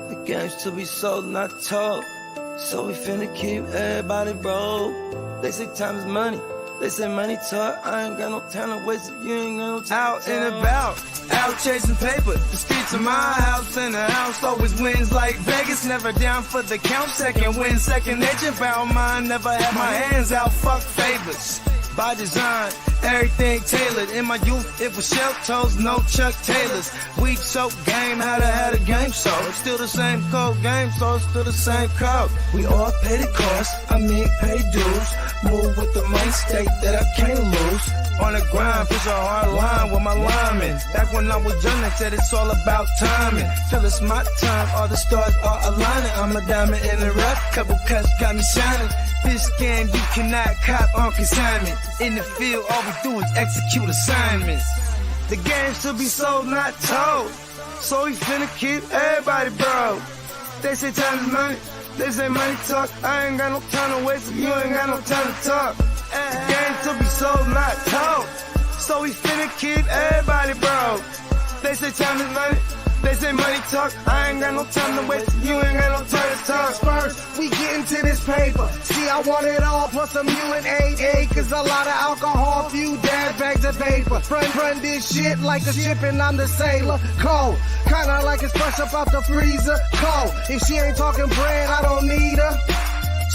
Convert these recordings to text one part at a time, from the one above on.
The game's to be sold, not told. So we finna keep everybody broke. They say time is money. They say money talk. I ain't got no time to waste if you ain't got no time. Out and about, out chasing paper. The streets of my house and the house always wins like Vegas. Never down for the count. Second win, second nature. Found mine. Never had my hands out. Fuck favors. By design, everything tailored. In my youth, it was shell toes, no Chuck Taylors. Weak soap game, had a game, so it's still the same code game, so it's still the same code. We all pay the cost, pay dues. Move with the mind state that I can't lose. On the grind, push a hard line with my linemen. Back when I was young, I said it's all about timing. Till it's my time, all the stars are aligning. I'm a diamond in the rough, couple cuts got me shining. This game you cannot cop on consignment. In the field, all we do is execute assignments. The game's to be sold, not told. So we finna keep everybody broke. They say time is money, they say money talk. I ain't got no time to waste if you ain't got no time to talk. The game's to be sold, not told. So we finna keep everybody broke. They say time is money, they say money talk. I ain't got no time to waste if you ain't got no time to talk. First, we get into this paper. See, I want it all, plus some UNDERDOG, cause a lot of alcohol, few dad bags of paper. Run this shit like a ship and I'm the sailor. Cold, kinda like it's fresh up out the freezer. Cold, if she ain't talking bread, I don't need her.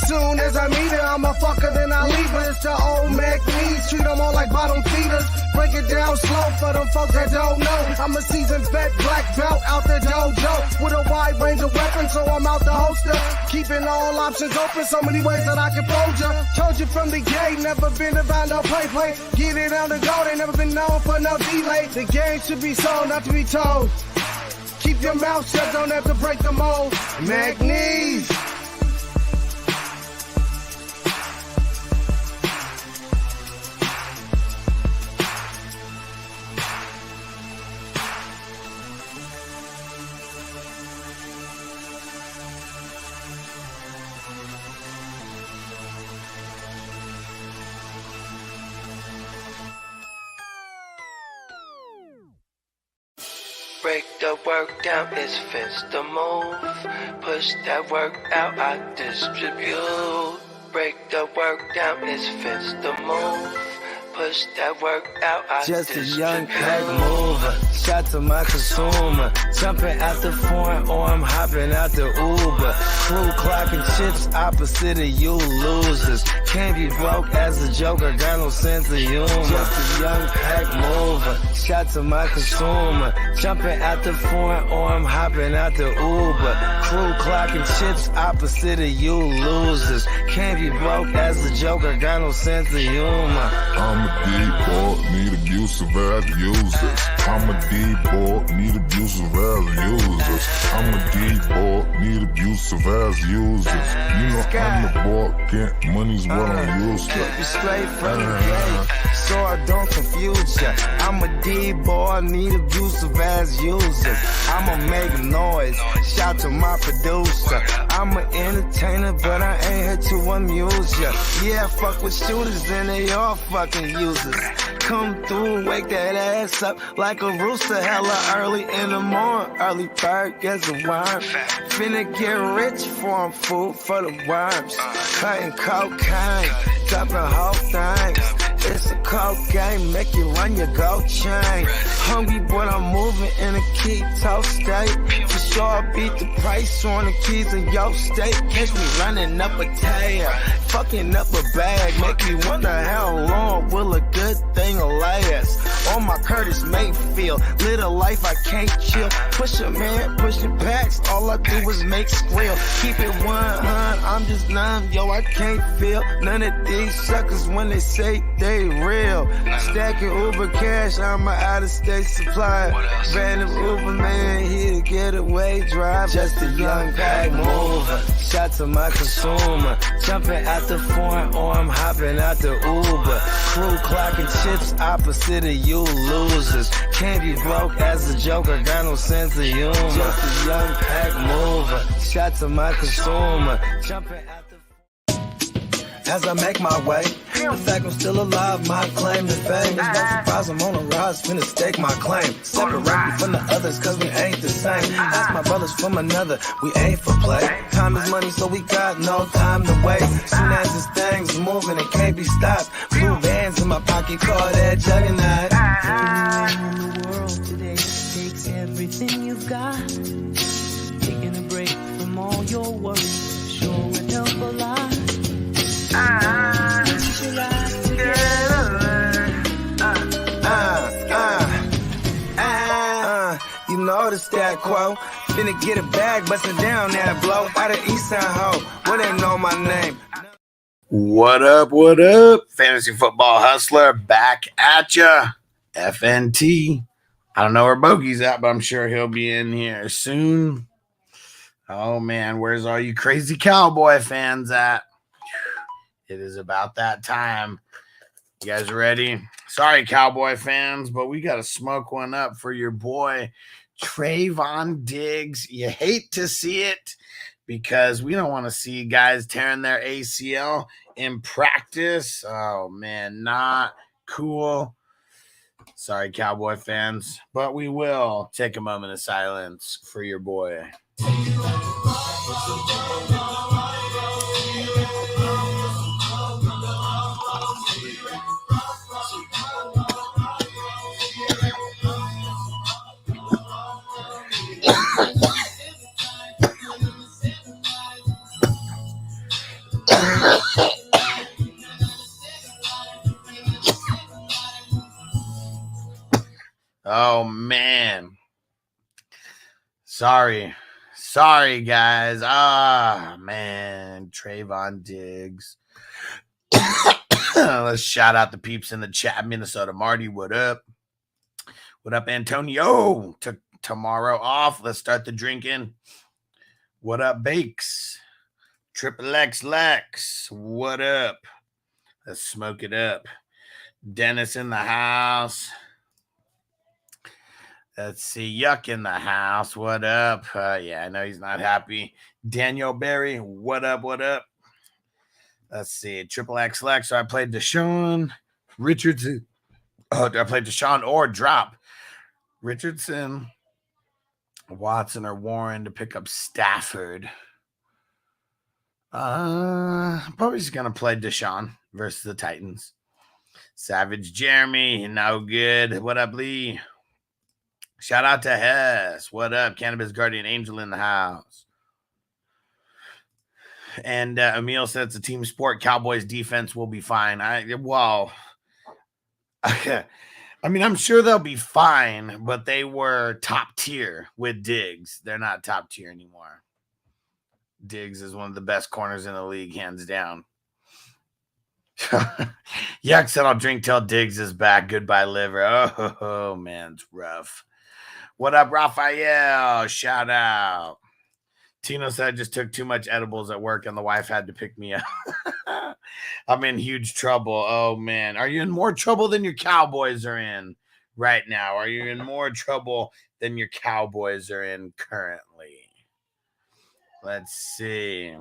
Soon as I meet her, I'm a fucker, then I leave her. It's the old Mac knees, treat them all like bottom feeders. Break it down slow for them folks that don't know. I'm a seasoned vet, black belt out the dojo. With a wide range of weapons, so I'm out the holster. Keeping all options open, so many ways that I can fold ya. Told you from the gate, never been about no play. Get it on the go, they never been known for no delay. The game should be sold, not to be told. Keep your mouth shut, don't have to break the mold. Mac knees. Break the work down, it's fence the move. Push that work out, I distribute. Break the work down, it's fence the move. Push that work out, I just distribute. A young pack mover, shot to my consumer. Jumping out the foreign or I'm hopping out the Uber. Crew clocking chips opposite of you losers. Can't be broke as a joker, got no sense of humor. Just a young pack mover, shot to my consumer. Jumping out the foreign or I'm hopping out the Uber. Crew clocking chips opposite of you losers. Can't be broke as a joker, got no sense of humor. I'm a D-boy, need abusive as users. I'm a D-boy, need abusive as users. I'm a D-boy, need abusive as users. You know I'm the boy, get money's what I'm used to. Keep you straight from the gate, so I don't confuse ya. I'm a D-boy, need abusive as users. I'ma make noise, shout to my producer. I'm an entertainer, but I ain't here to amuse ya. Yeah, fuck with shooters and they all fucking users. Come through and wake that ass up like a rooster, hella early in the morning. Early bird gets a worm. Finna get rich for 'em, food for the worms. Cutting cocaine, dumping whole things. It's a cold game, make you run your gold chain. Hungry, but I'm moving in a keto state. For sure, I beat the price on the keys in your state. Catch me running up a tail, fucking up a bag. Make me wonder how long will a good thing last. On my Curtis Mayfield, live a life I can't chill. Push a man, pushing packs, all I do is make squeal. Keep it 100, I'm just numb, yo, I can't feel none of these suckers when they say they real. Stacking Uber cash, I'm an out-of-state supply. Random Uber man, here to get away drive. Just a young pack mover, shot to my consumer. Jumping out the foreign or I'm hopping out the Uber. Crew clocking chips opposite of you losers. Can't be broke as a joker, got no sense of humor. Just a young pack mover, shot to my consumer. Jumping out the as I make my way. The fact I'm still alive, my claim to fame. It's no surprise I'm on a rise, finna stake my claim. Separate me from the others, cause we ain't the same. Ask my brothers from another, we ain't for play. Time is money, so we got no time to waste. Soon as this thing's moving, it can't be stopped. Blue bands in my pocket, call that juggernaut. In the world today takes everything you've got. Taking a break from all your worries sure would help a lot. Get your life together. You know the stat quo. Finna get a bag, bustin' down that blow. Out of East Side Ho, where they know my name. What up, Fantasy Football Hustler, back at ya, FNT. I don't know where Bogey's at, but I'm sure he'll be in here soon. Oh, man, where's all you crazy Cowboy fans at? It is about that time. You guys ready? Sorry, Cowboy fans, but we got to smoke one up for your boy, Trevon Diggs. You hate to see it because we don't want to see guys tearing their ACL in practice. Oh, man, not cool. Sorry, Cowboy fans, but we will take a moment of silence for your boy. Oh, man. Sorry, guys. Man. Trevon Diggs. Let's shout out the peeps in the chat. Minnesota Marty, what up? What up, Antonio? Took tomorrow off. Let's start the drinking. What up, Bakes? Triple X Lex. What up? Let's smoke it up. Dennis in the house. Let's see. Yuck in the house. What up? Yeah, I know he's not happy. Daniel Berry. What up? What up? Let's see. Triple X Lex. So I played Deshaun Richardson. Oh, I played Deshaun or drop Richardson, Watson, or Warren to pick up Stafford. Probably just going to play Deshaun versus the Titans. Savage Jeremy. No good. What up, Lee? Shout out to Hess. What up? Cannabis Guardian Angel in the house. And Emil said it's a team sport. Cowboys defense will be fine. I mean, I'm sure they'll be fine, but they were top tier with Diggs. They're not top tier anymore. Diggs is one of the best corners in the league, hands down. Yuck said I'll drink till Diggs is back. Goodbye, liver. Oh man, it's rough. What up, Raphael? Shout out. Tino said I just took too much edibles at work and the wife had to pick me up. I'm in huge trouble. Oh, man. Are you in more trouble than your Cowboys are in right now? Are you in more trouble than your Cowboys are in currently? Let's see.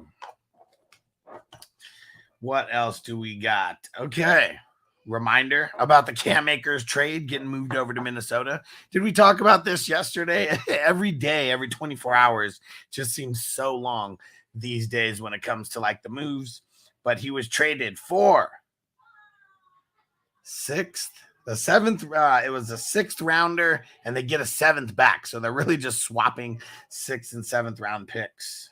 What else do we got? Okay. Reminder about the Cam Akers trade getting moved over to Minnesota. Did we talk about this yesterday? Every day, every 24 hours just seems so long these days when it comes to like the moves. But he was traded for the seventh. It was a 6th rounder, and they get a 7th back. So they're really just swapping 6th and 7th round picks.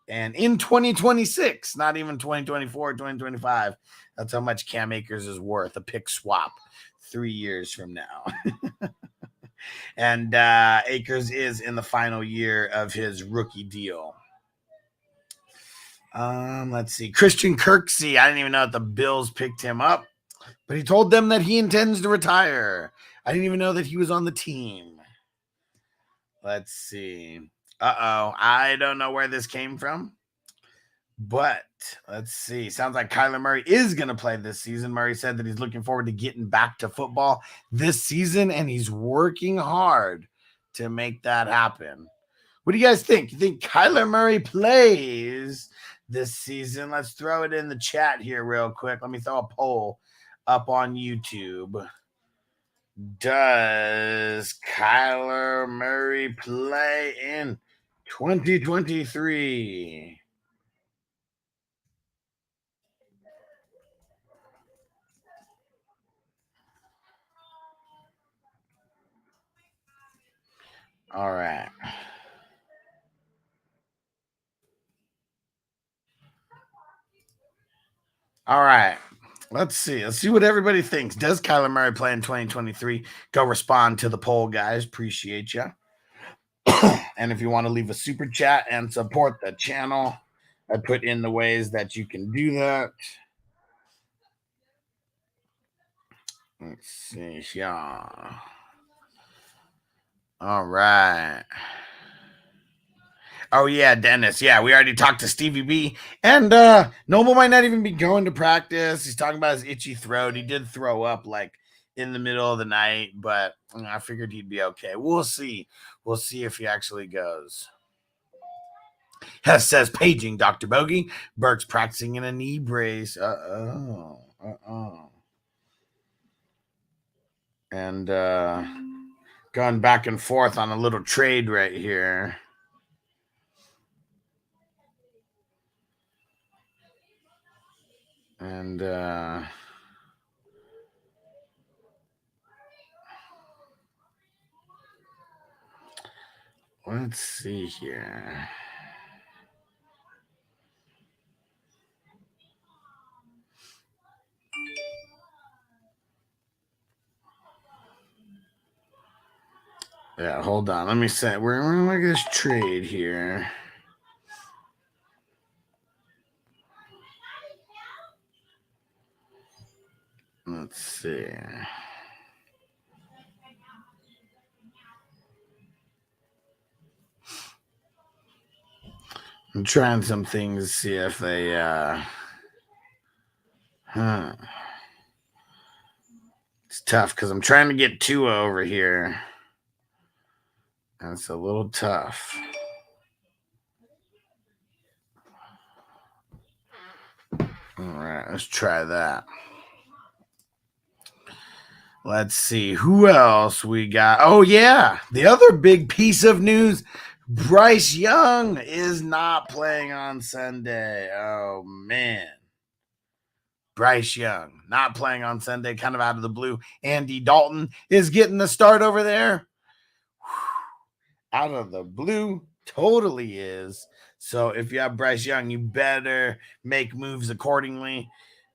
And in 2026, not even 2024, 2025, that's how much Cam Akers is worth, a pick swap 3 years from now. And Akers is in the final year of his rookie deal. Let's see. Christian Kirksey. I didn't even know that the Bills picked him up, but he told them that he intends to retire. I didn't even know that he was on the team. Let's see. I don't know where this came from, but let's see. Sounds like Kyler Murray is going to play this season. Murray said that he's looking forward to getting back to football this season, and he's working hard to make that happen. What do you guys think? You think Kyler Murray plays this season? Let's throw it in the chat here real quick. Let me throw a poll up on YouTube. Does Kyler Murray play in 2023? All right. All right. Let's see. Let's see what everybody thinks. Does Kyler Murray play in 2023? Go respond to the poll, guys. Appreciate you. And if you want to leave a super chat and support the channel, I put in the ways that you can do that. Let's see here. All right. Oh, yeah, Dennis. Yeah, we already talked to Stevie B. And Noble might not even be going to practice. He's talking about his itchy throat. He did throw up like in the middle of the night, but I figured he'd be okay. We'll see. We'll see if he actually goes. Hess says, paging Dr. Bogey. Burke's practicing in a knee brace. And going back and forth on a little trade right here. And let's see here. Yeah, hold on. Let me say, we're going to look at this trade here. Let's see. I'm trying some things to see if they It's tough because I'm trying to get Tua over here. And it's a little tough. All right, let's try that. Let's see who else we got. Oh, yeah. The other big piece of news, Bryce Young is not playing on Sunday. Oh, man. Bryce Young not playing on Sunday, kind of out of the blue. Andy Dalton is getting the start over there. Out of the blue, totally is. So if you have Bryce Young, you better make moves accordingly.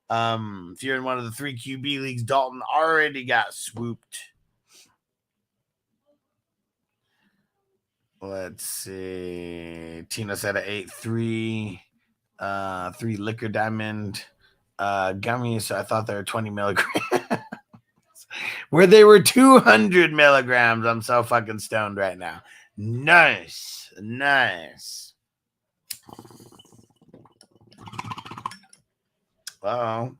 If you're in one of the 3 QB leagues, Dalton already got swooped. Let's see. Tina said an 8-3, 3 liquor diamond gummies. So I thought they were 20 milligrams. Where they were 200 milligrams. I'm so fucking stoned right now. Nice. Uh-oh.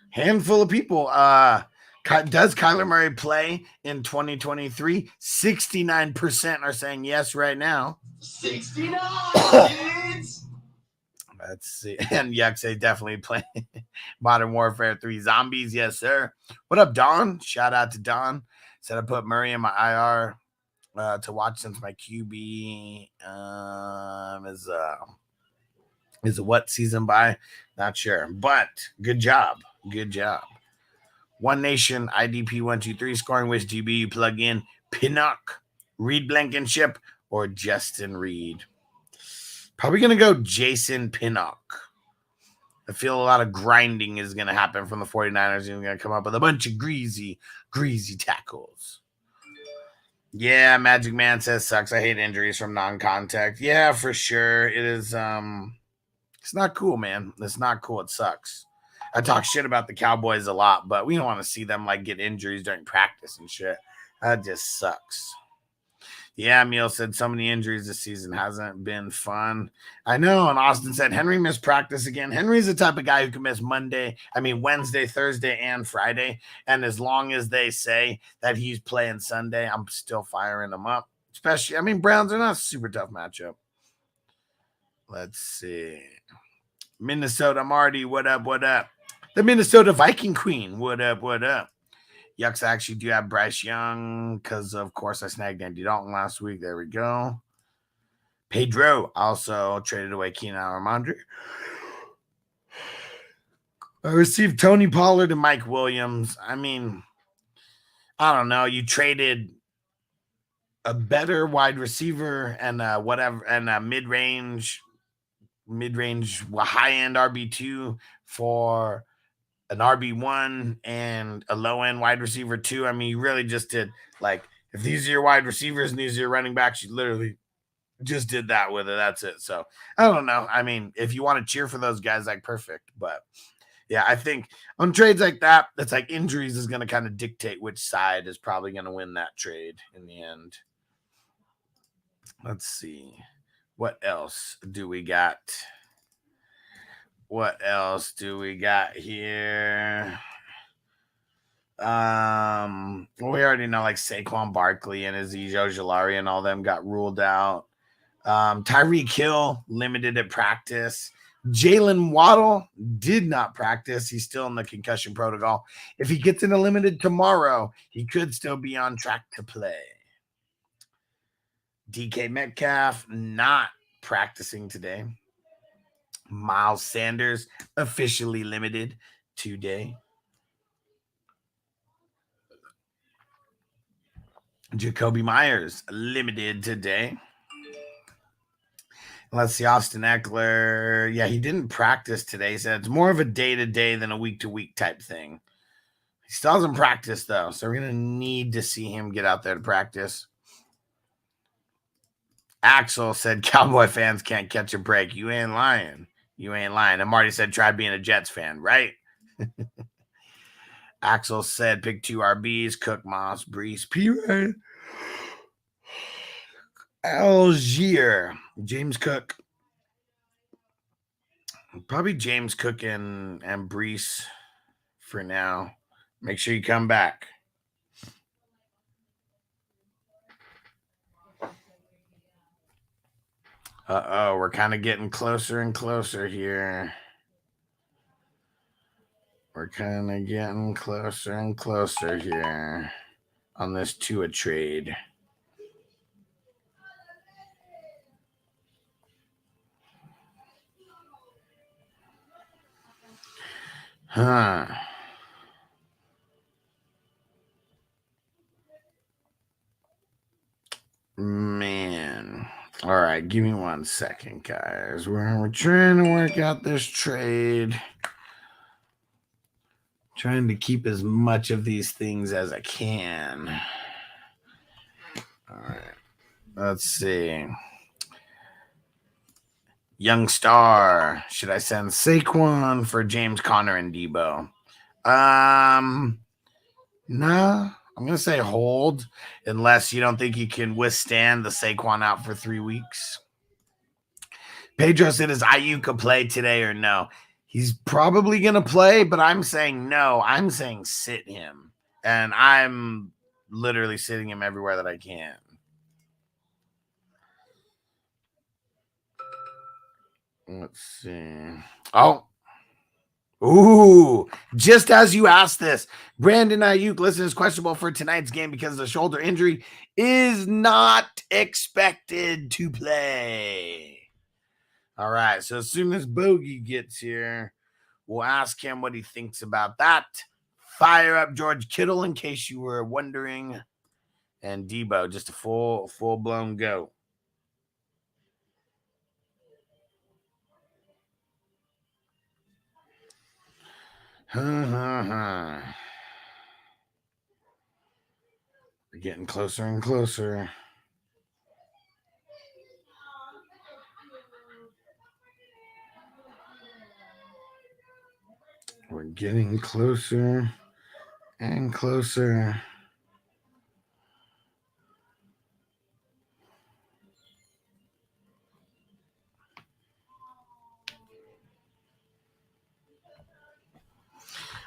Handful of people. Does Kyler Murray play in 2023? 69% are saying yes right now. 69 kids. Let's see. And Yuxay definitely playing Modern Warfare 3 Zombies. Yes, sir. What up, Don? Shout out to Don. Said I put Murray in my IR to watch since my QB is a what season by? Not sure. But good job. One Nation IDP 123 scoring which DB you plug in? Pinnock, Reed Blankenship, or Justin Reed? Probably going to go Jason Pinnock. I feel a lot of grinding is going to happen from the 49ers. You're going to come up with a bunch of greasy tackles. Yeah, Magic Man says sucks. I hate injuries from non-contact. Yeah, for sure. It is. It's not cool, man. It's not cool. It sucks. I talk shit about the Cowboys a lot, but we don't want to see them like get injuries during practice and shit. That just sucks. Yeah, Emil said so many injuries this season hasn't been fun. I know. And Austin said Henry missed practice again. Henry's the type of guy who can miss Wednesday, Thursday, and Friday. And as long as they say that he's playing Sunday, I'm still firing him up. Especially, Browns are not a super tough matchup. Let's see. Minnesota Marty, what up, what up? The Minnesota Viking Queen, what up, what up? Yucks, I actually do have Bryce Young because, of course, I snagged Andy Dalton last week. There we go. Pedro also traded away Keenan Allen. I received Tony Pollard and Mike Williams. I mean, I don't know. You traded a better wide receiver and whatever, and a mid-range, high-end RB2 for an RB1 and a low-end wide receiver 2. I mean, you really just did, like, if these are your wide receivers and these are your running backs, you literally just did that with it. That's it. So I don't know. I mean, if you want to cheer for those guys, like, perfect. But yeah, I think on trades like that, that's like injuries is going to kind of dictate which side is probably going to win that trade in the end. Let's see. What else do we got? What else do we got here? We already know, like, Saquon Barkley and Azeez Ojulari and all them got ruled out. Tyreek Hill limited at practice. Jalen Waddle did not practice. He's still in the concussion protocol. If he gets in a limited tomorrow, he could still be on track to play. DK Metcalf not practicing today. Miles Sanders officially limited today. Jacoby Myers limited today. Let's see, Austin Eckler. Yeah, he didn't practice today. He said it's more of a day-to-day than a week-to-week type thing. He still hasn't practiced, though, so we're going to need to see him get out there to practice. Axel said Cowboy fans can't catch a break. You ain't lying. You ain't lying. And Marty said try being a Jets fan, right? Axel said pick 2 RBs, Cook, Moss, Brees, P. Algier, James Cook. Probably James Cook and Brees for now. Make sure you come back. Uh-oh, we're kind of getting closer and closer here. We're kind of getting closer and closer here on this Tua trade. Huh. Man. All right, give me 1 second, guys. We're trying to work out this trade. Trying to keep as much of these things as I can. All right. Let's see. Young Star. Should I send Saquon for James Conner and Debo? No. I'm going to say hold unless you don't think you can withstand the Saquon out for 3 weeks. Pedro said, is Ayuk a play today or no? He's probably going to play, but I'm saying no. I'm saying sit him. And I'm literally sitting him everywhere that I can. Let's see. Oh. Ooh, just as you asked this, Brandon Ayuk, listen, is questionable for tonight's game because the shoulder injury is not expected to play. All right, so as soon as Bogey gets here, we'll ask him what he thinks about that. Fire up George Kittle in case you were wondering. And Debo, just a full-blown go. We're getting closer and closer. We're getting closer and closer.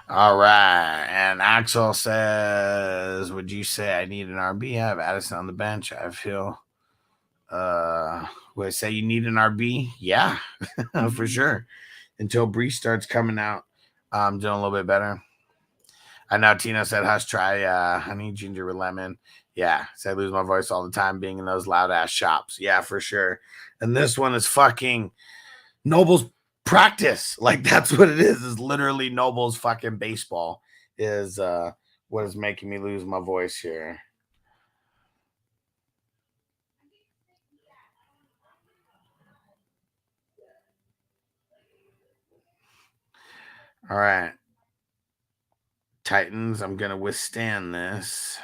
All right. And Axel says, would you say I need an RB? I have Addison on the bench. I feel Would I say you need an RB? Yeah, for sure. Until Bryce starts coming out, doing a little bit better. I know Tina said, "Hush, try honey ginger with lemon." Yeah, so I lose my voice all the time being in those loud ass shops. Yeah, for sure. And this one is fucking Noble's practice. Like that's what it is. Is literally Noble's fucking baseball is what is making me lose my voice here. All right. Titans, I'm going to withstand this.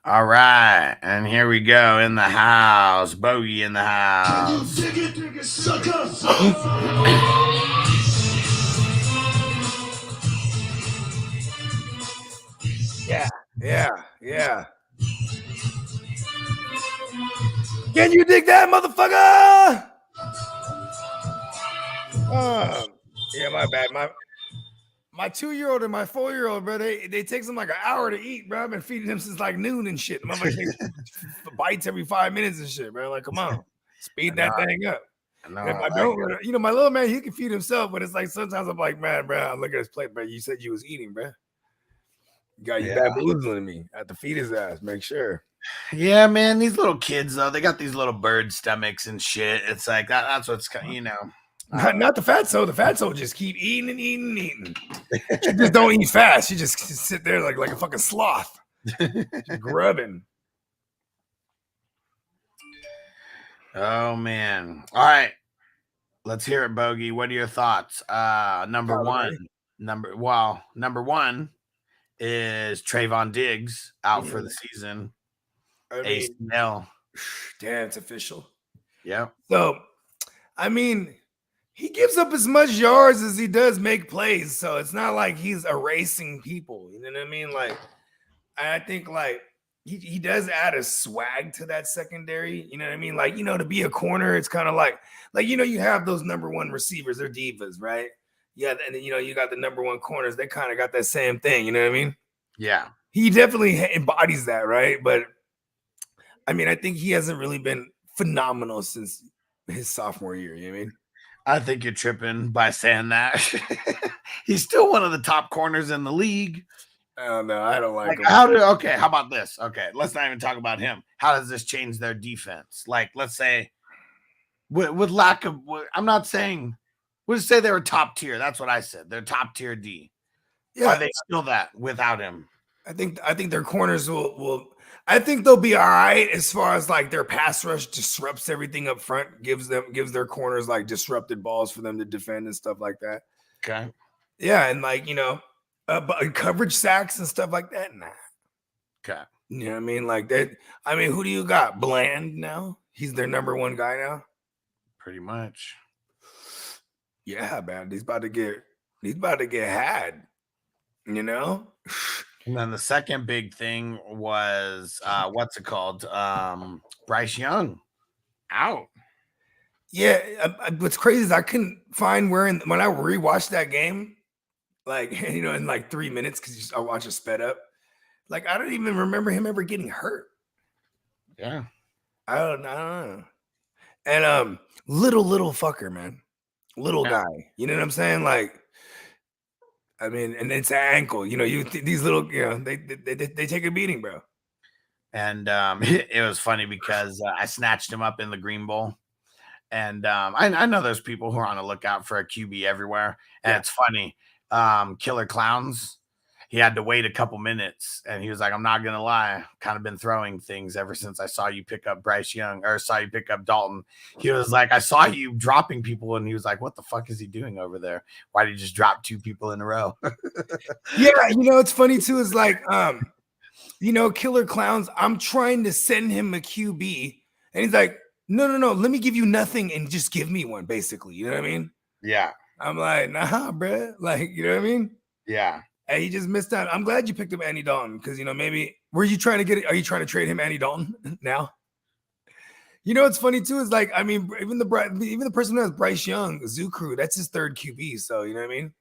All right. And here we go in the house. Bogey in the house. Dig it, sucker. Yeah. Can you dig that, motherfucker? Yeah, my bad. My 2-year-old and my 4-year-old, bro, they takes them like an hour to eat, bro. I've been feeding them since like noon and shit. Motherfucker bites every 5 minutes and shit, bro. Like, come on, speed that thing up. If I don't, my little man, he can feed himself, but it's like sometimes I'm like, man, bro, I look at his plate, bro. You said you was eating, bro. You got you bamboozling me. I have to feed his ass, make sure. Yeah, man, these little kids though, they got these little bird stomachs and shit. It's like that's what's Not the fatso. The fatso just keep eating and eating and eating. She just don't eat fast. She just sit there like a fucking sloth, just grubbing. Oh man! All right, let's hear it, Bogey. What are your thoughts? Number one is Trevon Diggs out for the season. ACL. Damn, it's official. Yeah. So, I mean, he gives up as much yards as he does make plays. So it's not like he's erasing people. You know what I mean? Like, I think like he does add a swag to that secondary. You know what I mean? Like, to be a corner, it's kind of like, you have those number one receivers. They're divas, right? Yeah. And then, you got the number one corners. They kind of got that same thing. You know what I mean? Yeah. He definitely embodies that, right? But I mean, I think he hasn't really been phenomenal since his sophomore year. You know what I mean? I think you're tripping by saying that. He's still one of the top corners in the league. Oh, no, I don't like him. How about this? Okay, let's not even talk about him. How does this change their defense? Like, let's say, with lack of, I'm not saying, we'll just say they were top tier. That's what I said. They're top tier D. Yeah, are they still that without him? I think their corners will. I think they'll be all right as far as like their pass rush disrupts everything up front, gives their corners like disrupted balls for them to defend and stuff like that. Okay. Yeah, and like but coverage sacks and stuff like that. Nah. Okay. You know what I mean? Like that. I mean, who do you got? Bland now? He's their number one guy now. Pretty much. Yeah, man. He's about to get had. And then the second big thing was what's it called? Bryce Young out. Yeah, what's crazy is I couldn't find when I rewatched that game, like in like 3 minutes because I watched it sped up. Like I don't even remember him ever getting hurt. Yeah, I don't know. And little fucker, man, little guy. You know what I'm saying? Like. I mean, and it's an ankle. These little, they take a beating, bro. And it was funny because I snatched him up in the Green Bowl, and I know there's people who are on the lookout for a QB everywhere, and it's funny. Killer Clowns, he had to wait a couple minutes, and he was like, "I'm not gonna lie, kind of been throwing things ever since I saw you pick up Bryce Young or saw you pick up Dalton." He was like, "I saw you dropping people," and he was like, "What the fuck is he doing over there? Why did you just drop 2 people in a row?" Yeah, it's funny too. Is like, Killer Clowns. I'm trying to send him a QB, and he's like, "No, let me give you nothing and just give me one." Basically, you know what I mean? Yeah. I'm like, nah, bro. Like, you know what I mean? Yeah. And he just missed out. I'm glad you picked up Andy Dalton because maybe are you trying to trade him Andy Dalton now? You know what's funny too is like, I mean, even the person who has Bryce Young, Zukru, that's his third QB. So you know what I mean?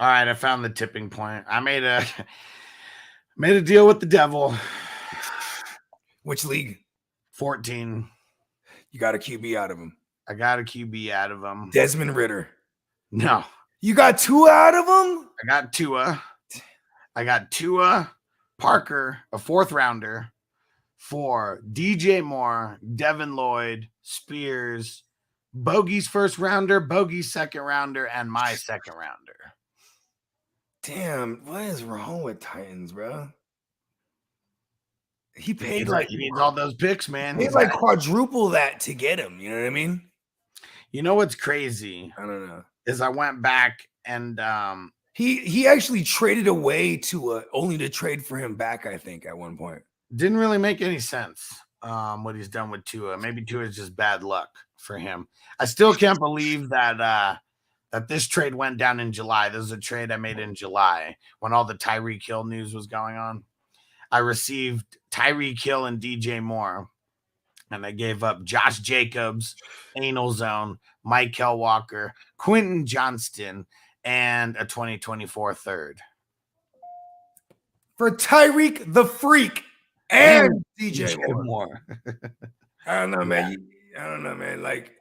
All right, I found the tipping point. I made a deal with the devil. Which league? 14. You got a QB out of him. I got a QB out of him. Desmond Ritter. No. You got 2 out of him? I got Tua, Parker, a 4th rounder for DJ Moore, Devin Lloyd, Spears, Bogey's 1st rounder, Bogey's 2nd rounder, and my 2nd rounder. Damn, what is wrong with Titans, bro? He paid He needs all those picks, man. He's like quadruple that to get him. You know what I mean? You know what's crazy? I don't know. Is I went back and he actually traded away Tua only to trade for him back, I think, at one point. Didn't really make any sense what he's done with Tua. Maybe Tua is just bad luck for him. I still can't believe that this trade went down in July. This is a trade I made in July when all the Tyreek Hill news was going on. I received Tyreek Hill and DJ Moore, and I gave up Josh Jacobs, Anal Zone, Michael Walker, Quentin Johnston, and a 2024 third. For Tyreek the Freak and DJ Moore. I don't know, man. I don't know, man. Like,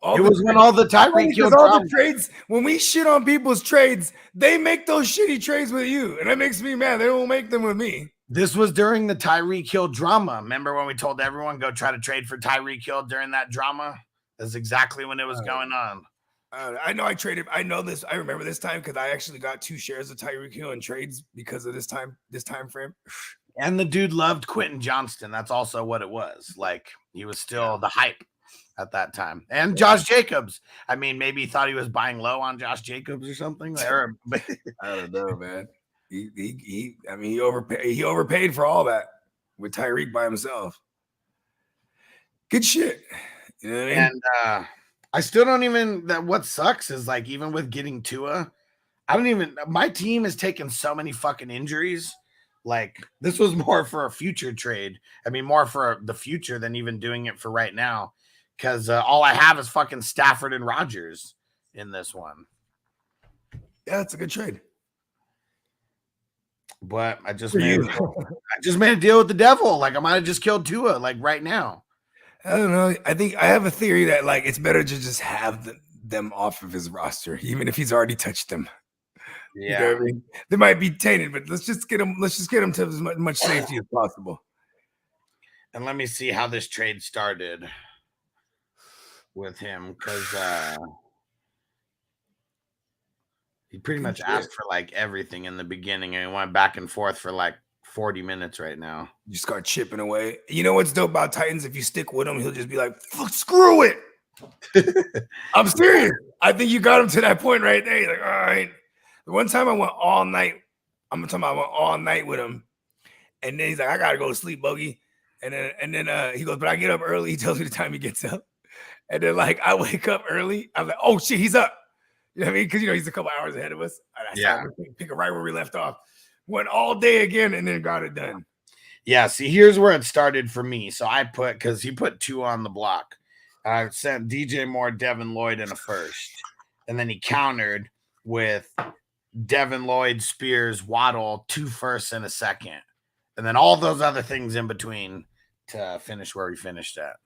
it was when all the Tyreek Hill trades, when we shit on people's trades, they make those shitty trades with you, and that makes me mad. They don't make them with me. This was during the Tyreek Hill drama. Remember when we told everyone go try to trade for Tyreek Hill during that drama? That's exactly when it was going on. I know I traded. I know this. I remember this time because I actually got 2 shares of Tyreek Hill in trades because of this time frame. And the dude loved Quentin Johnston. That's also what it was. Like, he was still the hype at that time. And Josh Jacobs. I mean, maybe he thought he was buying low on Josh Jacobs or something. I don't know, man. He overpaid for all that with Tyreek by himself. Good shit. You know what I mean? And I still don't even, what sucks is like, even with getting Tua, my team has taken so many fucking injuries. Like, this was more for a future trade. I mean, more for the future than even doing it for right now. Because all I have is fucking Stafford and Rodgers in this one. Yeah, it's a good trade. But I just made a deal with the devil. Like, I might have just killed Tua, like, right now. I don't know. I think I have a theory that, like, it's better to just have them off of his roster, even if he's already touched them. Yeah, you know what I mean? They might be tainted, but let's just get them to as much safety as possible. And let me see how this trade started with him, because he pretty much asked for like everything in the beginning, and he went back and forth for like 40 minutes right now. You start chipping away. You know what's dope about Titans? If you stick with him, he'll just be like, fuck, screw it. I'm serious. I think you got him to that point right there. He's like, all right. The one time I went all night, I went all night with him. And then he's like, I gotta go to sleep, Bogey. And then he goes, but I get up early. He tells me the time he gets up. And then like I wake up early. I'm like, oh shit, he's up. You know what I mean? Because he's a couple hours ahead of us. And I started picking right where we left off. Went all day again and then got it done. Yeah, see, here's where it started for me. So I because he put 2 on the block. I sent DJ Moore, Devin Lloyd in a first. And then he countered with Devin Lloyd, Spears, Waddle, 2 firsts and a second. And then all those other things in between to finish where we finished at.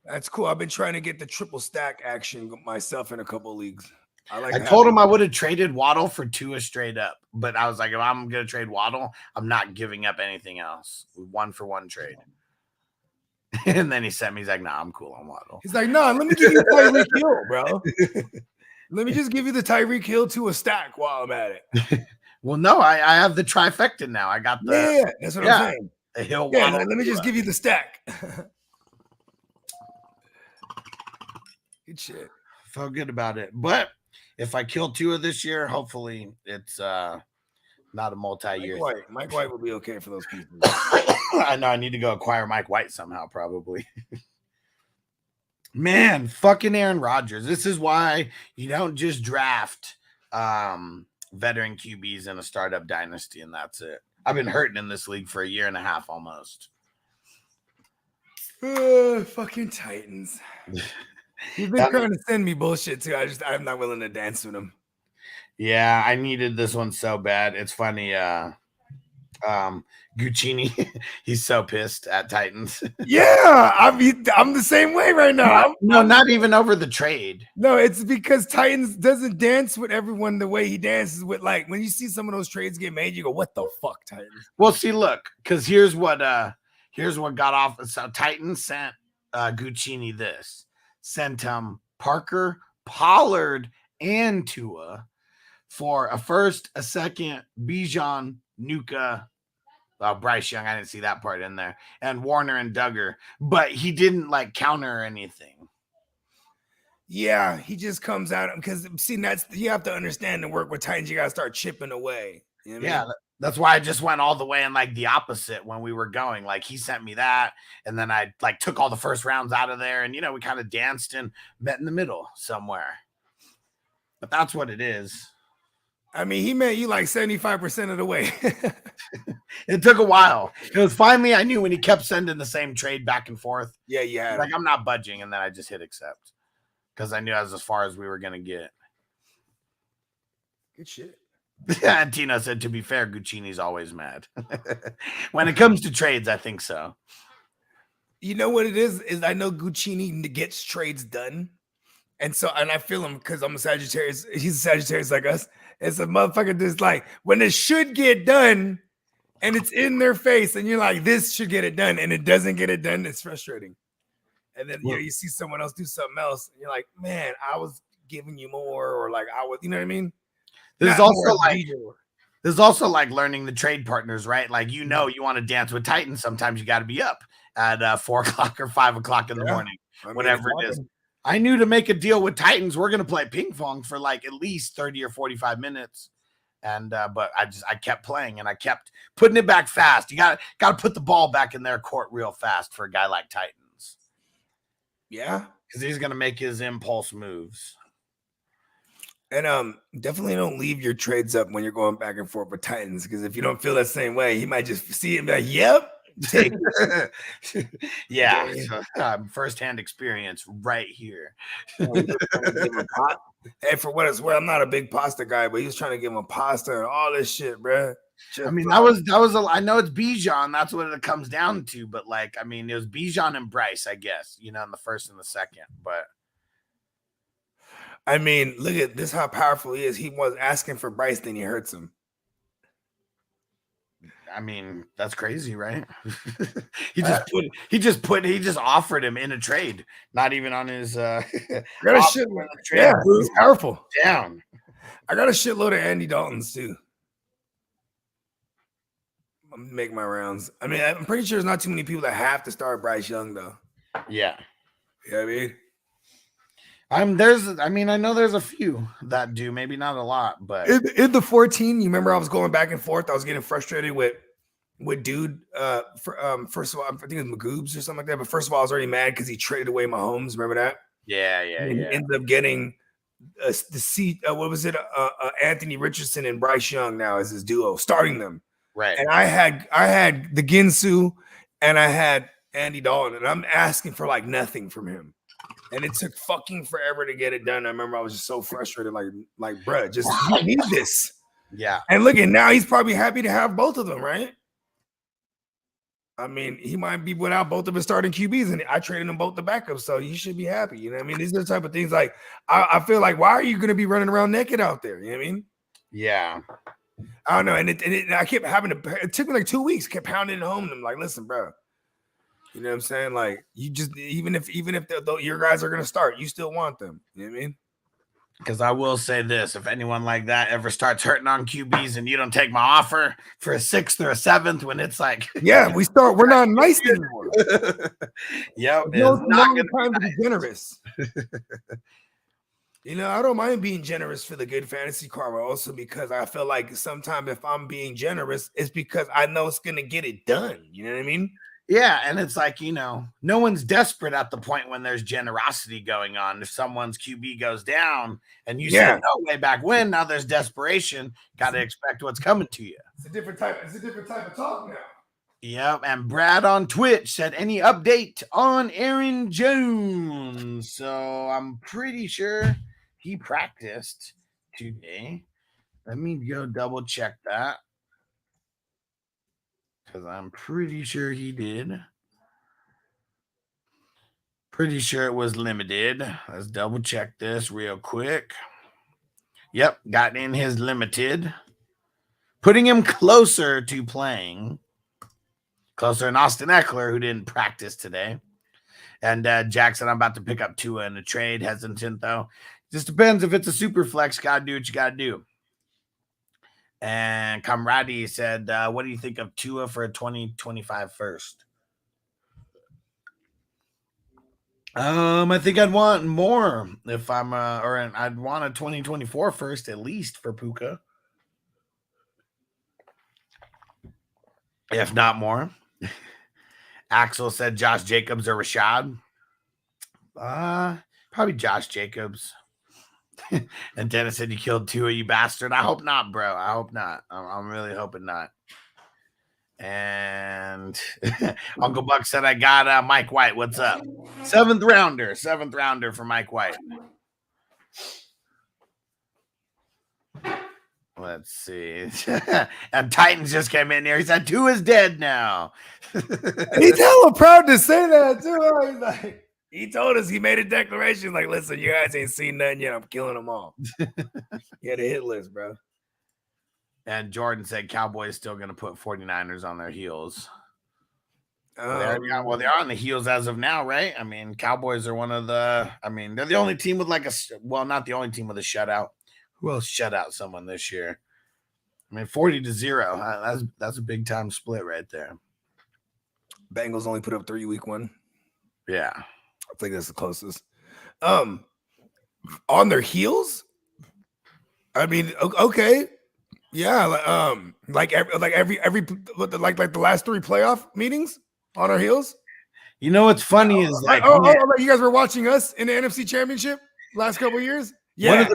That's cool. I've been trying to get the triple stack action myself in a couple leagues. I told him I would have traded Waddle for Tua straight up. But I was like, if I'm going to trade Waddle, I'm not giving up anything else. 1-for-1 trade. And then he sent me, he's like, nah, I'm cool on Waddle. He's like, nah, let me give you Tyreek Hill, bro. Let me just give you the Tyreek Hill to a stack while I'm at it. Well, no, I have the trifecta now. I got the that's what I'm saying. The Hill Waddle. Waddle. Let me just give you the stack. Good shit. Felt good about it. But if I kill Tua this year, hopefully it's not a multi-year. Mike White will be okay for those people. I know I need to go acquire Mike White somehow, probably. Man, fucking Aaron Rodgers. This is why you don't just draft veteran QBs in a startup dynasty, and that's it. I've been hurting in this league for a year and a half almost. Fucking Titans. He's been trying to send me bullshit too. I'm not willing to dance with him. Yeah, I needed this one so bad. It's funny. Guccini, he's so pissed at Titans. Yeah, I'm the same way right now. Not even over the trade. No, it's because Titans doesn't dance with everyone the way he dances with. Like when you see some of those trades get made, you go, "What the fuck, Titans?" Well, see, look, because here's what got off. So Titans sent Guccini this, sent him Parker, Pollard, and Tua for a first, a second, Bijan, Nuka. Bryce Young, I didn't see that part in there, and Warner and Duggar, but he didn't like counter or anything. Yeah, he just comes out because see, that's you have to understand to work with Titans, you gotta start chipping away. You know what I mean? That's why I just went all the way in like the opposite when we were going. Like he sent me that, and then I like took all the first rounds out of there, and we kind of danced and met in the middle somewhere. But that's what it is. I mean, he met you like 75% of the way. It took a while. It was finally I knew when he kept sending the same trade back and forth. Yeah. Like I'm not budging, and then I just hit accept because I knew that was as far as we were gonna get. Good shit. Yeah, and Tina said, to be fair, Guccini's always mad. When it comes to trades, I think so. You know what it is I know Guccini gets trades done. And I feel him because I'm a Sagittarius. He's a Sagittarius like us. It's a motherfucker that's like, when it should get done and it's in their face and you're like, this should get it done and it doesn't get it done, it's frustrating. And then you see someone else do something else and you're like, man, I was giving you more, or like I was, you know what I mean? There's also like learning the trade partners, right? Like, you want to dance with Titans. Sometimes you got to be up at 4 o'clock or 5 o'clock in the morning, whatever it is. I knew to make a deal with Titans, we're going to play ping pong for like at least 30 or 45 minutes. And, but I kept playing and I kept putting it back fast. You got to put the ball back in their court real fast for a guy like Titans. Yeah. Because he's going to make his impulse moves. And definitely don't leave your trades up when you're going back and forth with Titans, because if you don't feel that same way, he might just see it and be like, yep, take it. Yeah. So, firsthand experience right here. Hey, for what it's worth, I'm not a big pasta guy, but he was trying to give him a pasta and all this shit, bro. I mean, that was I know it's Bijan, that's what it comes down to, but like, I mean, it was Bijan and Bryce, I guess, in the first and the second, but I mean, look at this, how powerful he is. He was asking for Bryce, then he hurts him. I mean, that's crazy, right? he just offered him in a trade, not even on his got a shit. Yeah, he's powerful. Down. I got a shitload of Andy Daltons too. I'm gonna make my rounds. I mean, I'm pretty sure there's not too many people that have to start Bryce Young though. Yeah. You know what I mean? I know there's a few that do, maybe not a lot, but in the 14, you remember I was going back and forth. I was getting frustrated with dude. First of all, I think it was Magoobs or something like that. But first of all, I was already mad because he traded away Mahomes. Remember that? Yeah. Ended up getting the seat. What was it? Anthony Richardson and Bryce Young now as his duo, starting them. Right. And I had the Ginsu and I had Andy Dalton, and I'm asking for like nothing from him. And it took fucking forever to get it done. I remember I was just so frustrated, like, bruh, just you need this. Yeah. And look at now, he's probably happy to have both of them, right? I mean, he might be without both of his starting QBs, and I traded them both the backups, so he should be happy. You know what I mean? These are the type of things like I feel like, why are you going to be running around naked out there? You know what I mean? Yeah. I don't know. And I kept having to. It took me like 2 weeks. Kept pounding it home. And I'm like, listen, bro. You know what I'm saying? Like, you just even if your guys are gonna start, you still want them. You know what I mean? Because I will say this: if anyone like that ever starts hurting on QBs and you don't take my offer for a 6th or a 7th, when it's like, yeah, we're not nice anymore. Yep, no, it's not time to be generous. I don't mind being generous for the good fantasy karma, also because I feel like sometimes if I'm being generous, it's because I know it's gonna get it done. You know what I mean? Yeah, and it's like, no one's desperate at the point when there's generosity going on. If someone's QB goes down and you said no way back when, now there's desperation. Got to expect what's coming to you. It's a different type of talk now. Yep, and Brad on Twitch said, any update on Aaron Jones? So I'm pretty sure he practiced today. Let me go double check that. Because I'm pretty sure he did. Pretty sure it was limited. Let's double check this real quick. Yep, got in his limited. Putting him closer to playing. Closer than Austin Eckler, who didn't practice today. And Jackson, I'm about to pick up Tua in a trade. Hesitant, though. Just depends if it's a super flex. Got to do what you got to do. And Kamradi said, what do you think of Tua for a 2025 first? I think I'd want more if I'm I'd want a 2024 first at least for Puka. If not more. Axel said Josh Jacobs or Rashad. Probably Josh Jacobs. And Dennis said you killed Tua, you bastard. I hope not, bro. I hope not. I'm really hoping not. And Uncle Buck said I got Mike White. What's up? Seventh rounder for Mike White. Let's see. And Titans just came in here. He said Tua's dead now. He's hella proud to say that too. He's like, he told us, he made a declaration like, listen, you guys ain't seen nothing yet. I'm killing them all. He had a hit list, bro. And Jordan said Cowboys still going to put 49ers on their heels. They are on the heels as of now, right? I mean, Cowboys are one of the, they're the only team with not the only team with a shutout. Who else shut out someone this year? 40-0. That's a big time split right there. Bengals only put up 3 week one. Yeah. I think that's the closest. On their heels? Okay. Yeah, like the last 3 playoff meetings on our heels. You know what's funny is like you guys were watching us in the NFC Championship last couple of years. Yeah,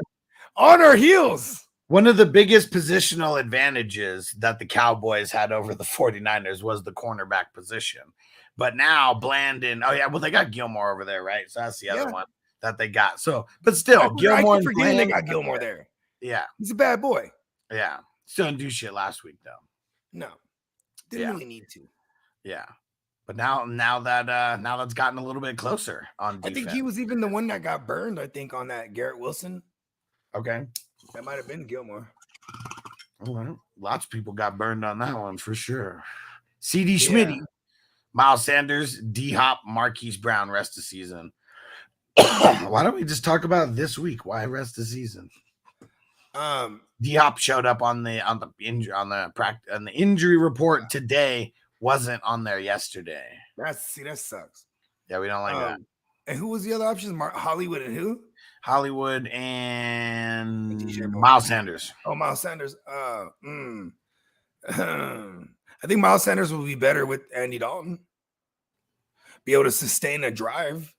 on our heels. One of the biggest positional advantages that the Cowboys had over the 49ers was the cornerback position. But now Blandon, they got Gilmore over there, right? So that's the other one that they got. So, but still, Gilmore and forgetting they got Gilmore there. Yeah, he's a bad boy. Yeah, still didn't do shit last week though. No, didn't really need to. Yeah, but now that's gotten a little bit closer on defense. I think he was even the one that got burned. I think on that Garrett Wilson. Okay, that might have been Gilmore. All right, lots of people got burned on that one for sure. CD Schmitty, Miles Sanders, D Hop, Marquise Brown rest of season. Why don't we just talk about this week? Why rest of season? D Hop showed up on the injury report today. Wasn't on there yesterday. That sucks. Yeah, we don't like that. And who was the other options? Hollywood and who? Hollywood and Miles Sanders. Oh, Miles Sanders. I think Miles Sanders will be better with Andy Dalton. Be able to sustain a drive.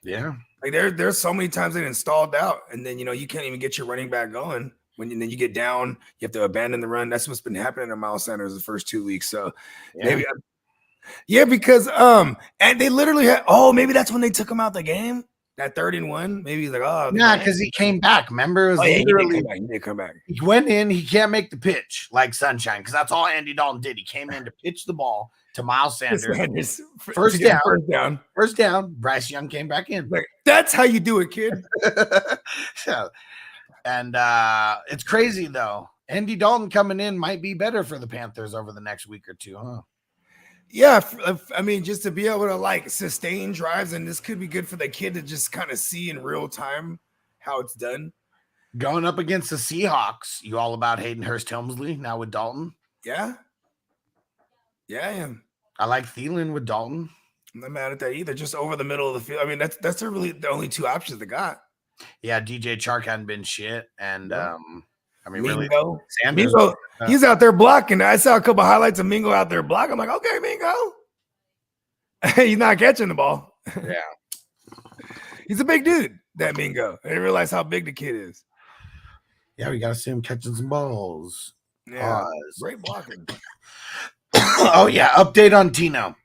Yeah. Like there's so many times they installed out, and then you can't even get your running back going. Then you get down, you have to abandon the run. That's what's been happening to Miles Sanders the first 2 weeks. So maybe, because and they literally had. Oh, maybe that's when they took him out the game. That 3rd and 1. Maybe he's like, because he came back. Remember, it was literally he did come back. He went in. He can't make the pitch like sunshine because that's all Andy Dalton did. He came in to pitch the ball to Miles Sanders. First down. Bryce Young came back in. Like, that's how you do it, kid. And it's crazy though. Andy Dalton coming in might be better for the Panthers over the next week or two, huh? Yeah, just to be able to sustain drives, and this could be good for the kid to just kind of see in real time how it's done. Going up against the Seahawks, you all about Hayden Hurst-Helmsley now with Dalton? Yeah, I am. I like Thielen with Dalton. I'm not mad at that either. Just over the middle of the field. That's really the only 2 options they got. Yeah, DJ Chark hadn't been shit, and really, Mingo. Sanders. Mingo, he's out there blocking. I saw a couple highlights of Mingo out there blocking. I'm like, okay, Mingo. He's not catching the ball. Yeah, he's a big dude. That Mingo. I didn't realize how big the kid is. Yeah, we gotta see him catching some balls. Yeah, great blocking. Oh yeah, update on Tino.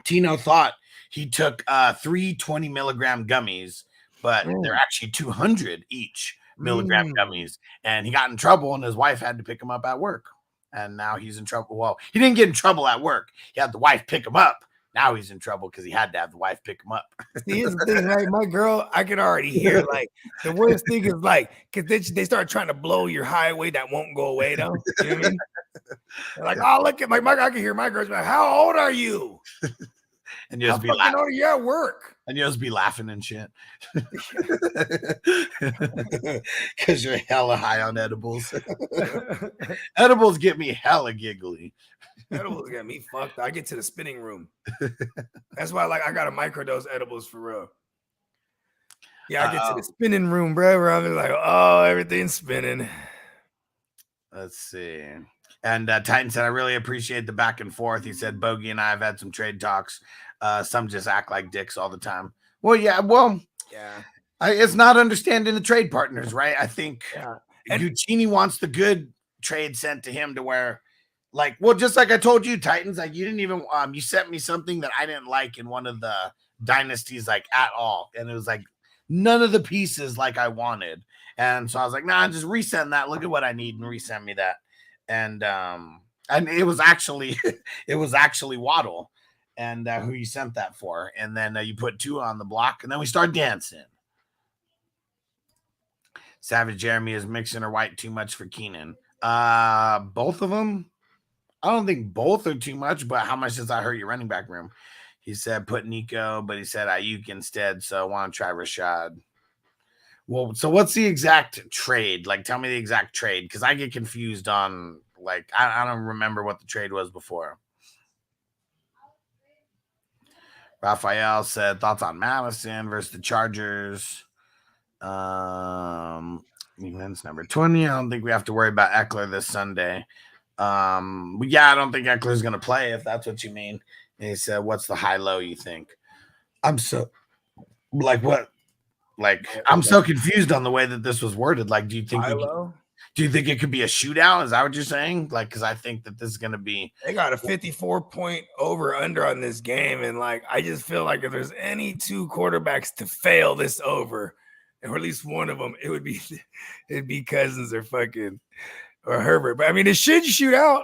Tino thought he took 3 20-milligram gummies, but they're actually 200 each milligram gummies, and he got in trouble, and his wife had to pick him up at work, and now he's in trouble. Well, he didn't get in trouble at work. He had the wife pick him up. Now he's in trouble because he had to have the wife pick him up. See, here's the thing, right? My girl, I can already hear like the worst thing is like because they start trying to blow your highway that won't go away though. You know what I mean? They're like, oh, look at my I can hear my girl's like, how old are you? And you'll just be laughing. Old are you at work? And you'll just be laughing and shit. Because you're hella high on edibles. Edibles get me hella giggly. Edibles get me fucked. I get to the spinning room. That's why I got a microdose edibles for real. Yeah, I get to the spinning room, bro. Where I'm like, oh, everything's spinning. Let's see. And Titan said, I really appreciate the back and forth. He said, Bogey and I have had some trade talks. Some just act like dicks all the time. Well, yeah. It's not understanding the trade partners, right? I think Guccini wants the good trade sent to him to where, like, well, just like I told you, Titans, like you didn't even you sent me something that I didn't like in one of the dynasties, like at all, and it was like none of the pieces like I wanted, and so I was like, nah, just resend that. Look at what I need and resend me that, and it was actually Waddle, and who you sent that for, and then you put 2 on the block, and then we start dancing. Savage Jeremy is mixing her white too much for Keenan. Both of them. I don't think both are too much, but how much does that hurt your running back room? He said put Nico, but he said Ayuk instead, so I want to try Rashad. Well, so what's the exact trade? Like, tell me the exact trade, because I get confused on, like, I don't remember what the trade was before. Raphael said thoughts on Madison versus the Chargers. Events number 20. I don't think we have to worry about Eckler this Sunday. I don't think Eckler's going to play, if that's what you mean. And he said, what's the high-low you think? I'm so confused on the way that this was worded. Like, do you think it could be a shootout? Is that what you're saying? Like, because I think that this is going to be. They got a 54-point over/under on this game, and like, I just feel like if there's any 2 quarterbacks to fail this over, or at least one of them, it'd be Cousins or Herbert. But I mean, it should shoot out.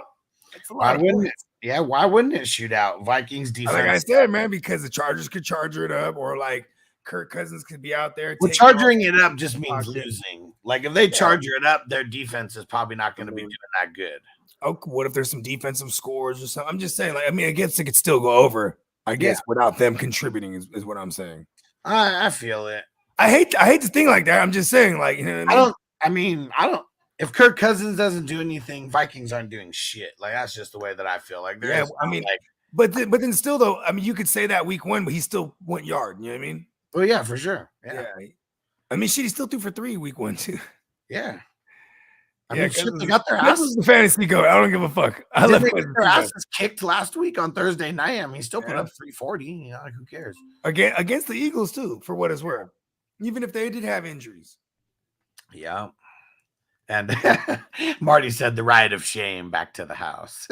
Why wouldn't it? Yeah, why wouldn't it shoot out? Vikings defense. Like I said, man, because the Chargers could charger it up, or like Kirk Cousins could be out there. Well, charging it up just means losing. Like if they charger it up, their defense is probably not going to be doing that good. Oh, what if there's some defensive scores or something? I'm just saying, like, I mean, I guess it could still go over, I guess, without them contributing is what I'm saying. I feel it. I hate to think like that. I'm just saying, like, you know what I mean? I don't. If Kirk Cousins doesn't do anything, Vikings aren't doing shit. Like that's just the way that I feel. Like but then still though, I mean, you could say that week 1, but he still went yard. You know what I mean? Well, yeah, for sure. Yeah. I mean, shit, he still threw for 3 week 1 too. Yeah. I mean, shit, they got their asses. The fantasy go. I don't give a fuck. I left their asses kicked last week on Thursday night. I mean, he still put up 340. You know, like, who cares? Against the Eagles too, for what it's worth. Even if they did have injuries. Yeah. And Marty said the ride of shame back to the house.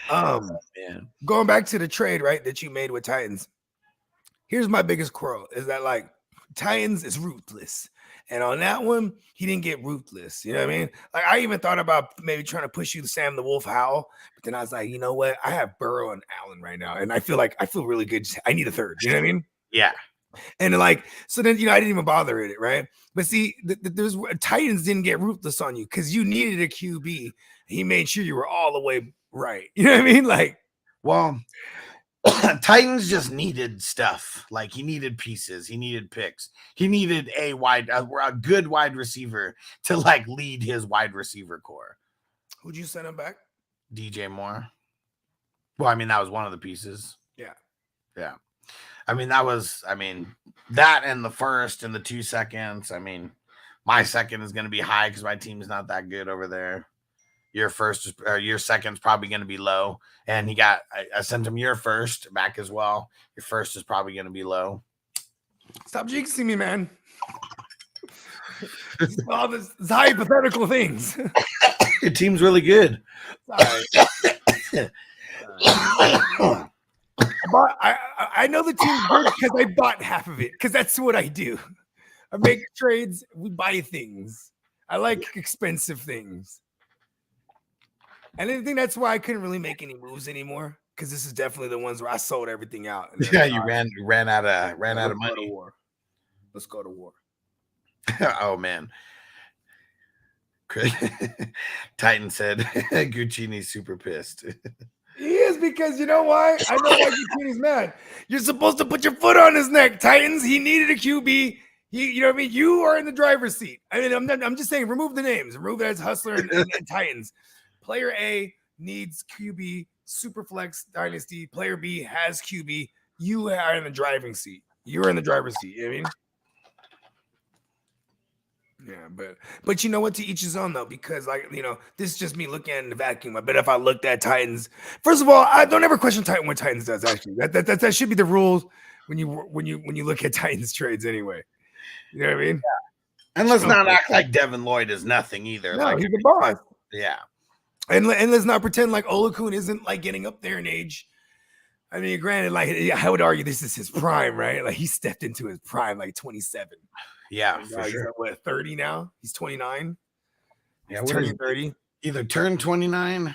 Man. Going back to the trade, right, that you made with Titans. Here's my biggest quarrel is that like Titans is ruthless. And on that one, he didn't get ruthless. You know what I mean? Like I even thought about maybe trying to push you to Sam the Wolf Howell, but then I was like, you know what? I have Burrow and Allen right now, and I feel really good. I need a third. You know what I mean? Yeah. And like, so then, I didn't even bother with it, right? But see, there's Titans didn't get ruthless on you because you needed a QB. He made sure you were all the way right. You know what I mean? Like, well, Titans just needed stuff. Like he needed pieces. He needed picks. He needed a good wide receiver to like lead his wide receiver core. Who'd you send him back? DJ Moore. Well, I mean, that was one of the pieces. Yeah. Yeah. I mean, that and the first and the 2 seconds. I mean, my second is going to be high because my team is not that good over there. Your second's probably going to be low. And I sent him your first back as well. Your first is probably going to be low. Stop jinxing me, man. All this hypothetical things. Your team's really good. All right. I know the team's good because I bought half of it because that's what I do. I make trades. We buy things. I like expensive things. And I think that's why I couldn't really make any moves anymore because this is definitely the ones where I sold everything out. Yeah, you ran out of money. Let's go to war. Oh man. Titan said Guccini's super pissed. He is because you know why? I know why Guccini's mad. You're supposed to put your foot on his neck, Titans. He needed a QB. You know what I mean? You are in the driver's seat. I mean, I'm just saying, remove the names. Remove that as Hustler and Titans. Player A needs QB, Superflex Dynasty. Player B has QB. You are in the driving seat. You're in the driver's seat. You know what I mean? Yeah, but you know what? To each his own though, because this is just me looking at in the vacuum. I bet if I looked at Titans, first of all, I don't ever question Titan what Titans does. Actually, that should be the rules when you look at Titans trades anyway. You know what I mean? Yeah. And let's not act like Devin Lloyd is nothing either. No, like he's the boss. Yeah. And let's not pretend like Olakun isn't like getting up there in age. I mean, granted, like I would argue this is his prime, right? Like he stepped into his prime like 27. Yeah, for sure. He's what, 30 now? He's 29. Yeah, he's turning 30. Either turn 29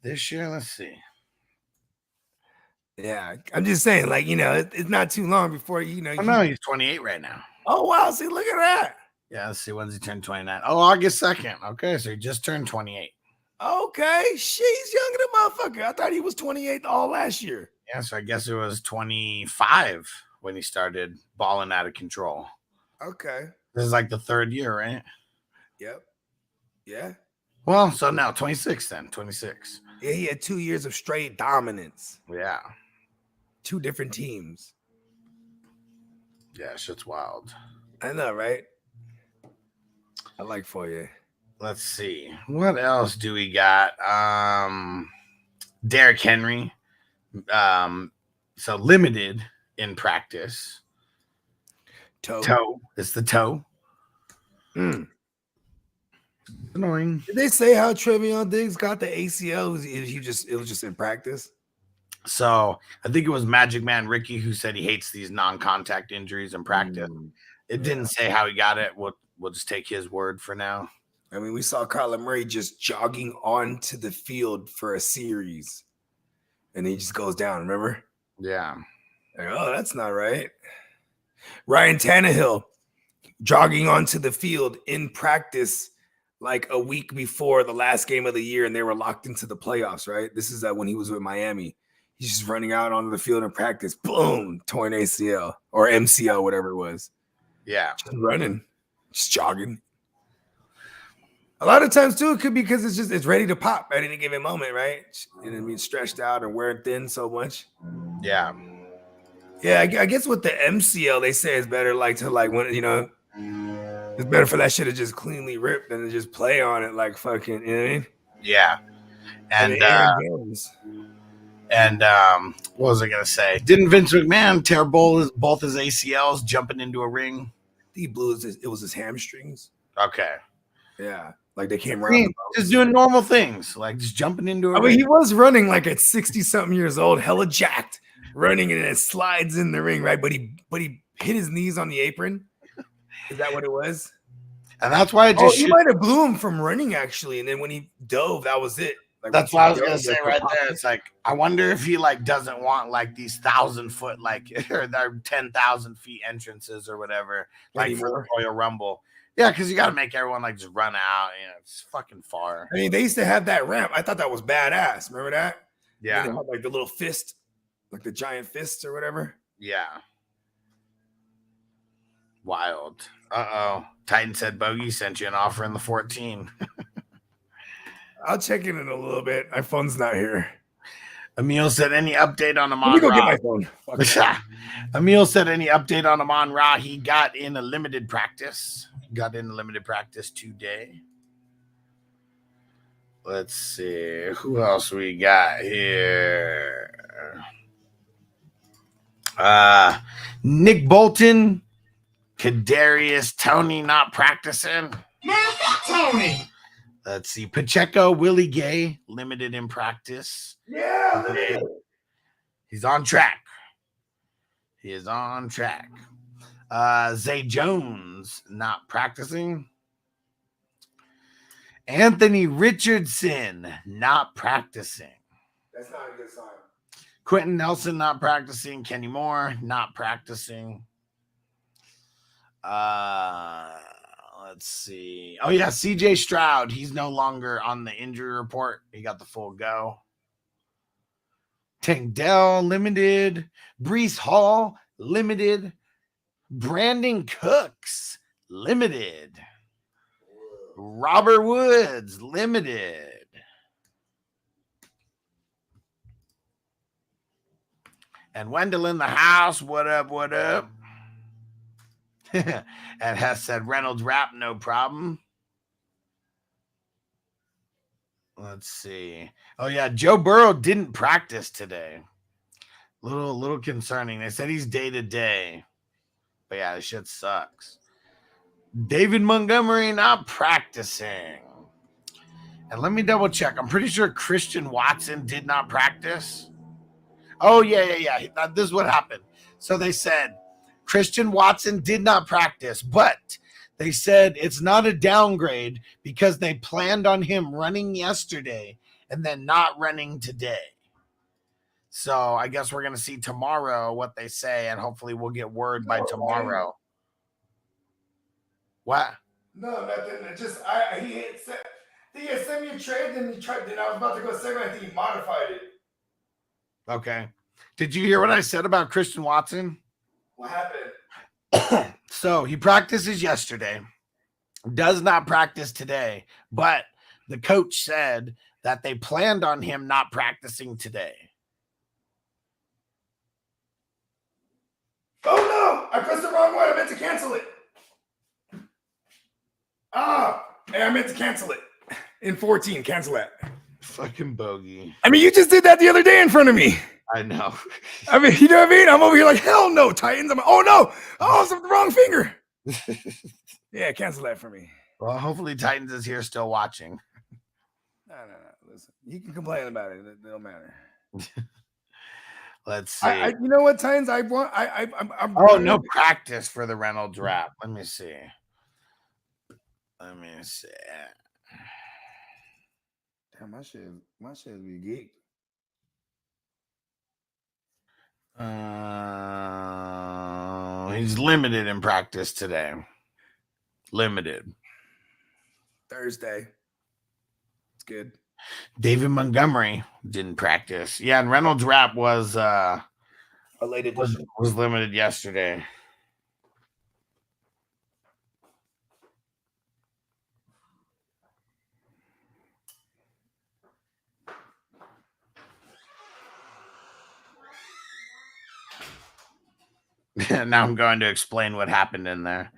this year. Let's see. Yeah, I'm just saying, like, it's not too long before no, he's 28 right now. Oh wow! See, look at that. Yeah, let's see. When's he turn 29? Oh, August 2nd. Okay, so he just turned 28. Okay, she's younger than motherfucker. I thought he was 28 all last year. Yeah, so I guess it was 25 when he started balling out of control. Okay. This is like the third year, right? Yep. Yeah. Well, so now 26 then. 26. Yeah, he had 2 years of straight dominance. Yeah. 2 different teams. Yeah, shit's wild. I know, right? I like for you. Let's see. What else do we got? Derrick Henry. So limited in practice. Toe. It's the toe. Annoying. Did they say how Trevon Diggs got the ACL? It was just in practice. So I think it was Magic Man Ricky who said he hates these non-contact injuries in practice. It didn't say how he got it. We'll just take his word for now. I mean, we saw Kyler Murray just jogging onto the field for a series, and he just goes down. Remember? Yeah. Like, oh, that's not right. Ryan Tannehill jogging onto the field in practice like a week before the last game of the year, and they were locked into the playoffs, right? This is when he was with Miami. He's just running out onto the field in practice. Boom, torn ACL or MCL, whatever it was. Yeah. Just running, just jogging. A lot of times, too, it could be because it's ready to pop at any given moment, right? And it means stretched out and wearing thin so much. Yeah. Yeah, I guess with the MCL, they say it's better it's better for that shit to just cleanly rip than to just play on it like fucking, you know what I mean? Yeah. And what was I gonna say? Didn't Vince McMahon tear both his ACLs jumping into a ring? He blew it was his hamstrings. Okay. Yeah. Like they came around. Just doing normal things, like just jumping into a ring. Mean, he was running like at 60-something years old, hella jacked, running and it slides in the ring, right? But he hit his knees on the apron. Is that what it was? And that's why it just he might have blew him from running, actually. And then when he dove, that was it. Like, that's what I was gonna say right there. It's like I wonder if he doesn't want these 1,000-foot or 10,000 feet entrances or whatever for the Royal Rumble. Yeah, because you got to make everyone just run out. It's fucking far. I mean, they used to have that ramp. I thought that was badass. Remember that? Yeah. They had the little fist, like the giant fists or whatever. Yeah. Wild. Uh-oh. Titan said Bogey sent you an offer in the 14. I'll check in a little bit. My phone's not here. Emil said any update on Amon Let me go Ra? get my phone. Emil said any update on Amon Ra? He got in a limited practice. Today. Let's see. Who else we got here? Nick Bolton. Kadarius Toney not practicing. Man, fuck Tony. Let's see. Pacheco, Willie Gay, limited in practice. Yeah, limited. He's on track. He is on track. Zay Jones, not practicing. Anthony Richardson, not practicing. That's not a good sign. Quentin Nelson, not practicing. Kenny Moore, not practicing. Let's see. Oh, yeah, CJ Stroud. He's no longer on the injury report. He got the full go. Tank Dell, limited. Brees Hall, limited. Brandon Cooks, limited. Robert Woods, limited. And Wendell in the house. What up? What up? And Hess said Reynolds rap, no problem. Let's see. Oh, yeah. Joe Burrow didn't practice today. Little concerning. They said he's day to day. But yeah, this shit sucks. David Montgomery not practicing. And let me double check. I'm pretty sure Christian Watson did not practice. Oh, yeah. This is what happened. So they said Christian Watson did not practice, but they said it's not a downgrade because they planned on him running yesterday and then not running today. So I guess we're going to see tomorrow what they say, and hopefully we'll get word by tomorrow. What? No, nothing. It just he had sent me a trade, then I was about to go second. I think he modified it. Okay. Did you hear what I said about Christian Watson? What happened? So he practices yesterday, does not practice today, but the coach said that they planned on him not practicing today. Oh no! I pressed the wrong one. I meant to cancel it. I meant to cancel it. In 14, cancel that. Fucking bogey. I mean, you just did that the other day in front of me. I know. I mean, you know what I mean? I'm over here like, hell no, Titans. I'm like, oh no. Oh, it's the wrong finger. Yeah, cancel that for me. Well, hopefully Titans is here still watching. No. Listen, you can complain about it. It don't matter. Let's see. You know what, Titans? I'm no practice for the Reynolds rap. Let me see. Damn, my shit be geeked. He's limited in practice today. Limited. Thursday. It's good. David Montgomery didn't practice. Yeah, and Reynolds rap was a late edition. Was limited yesterday. Now I'm going to explain what happened in there.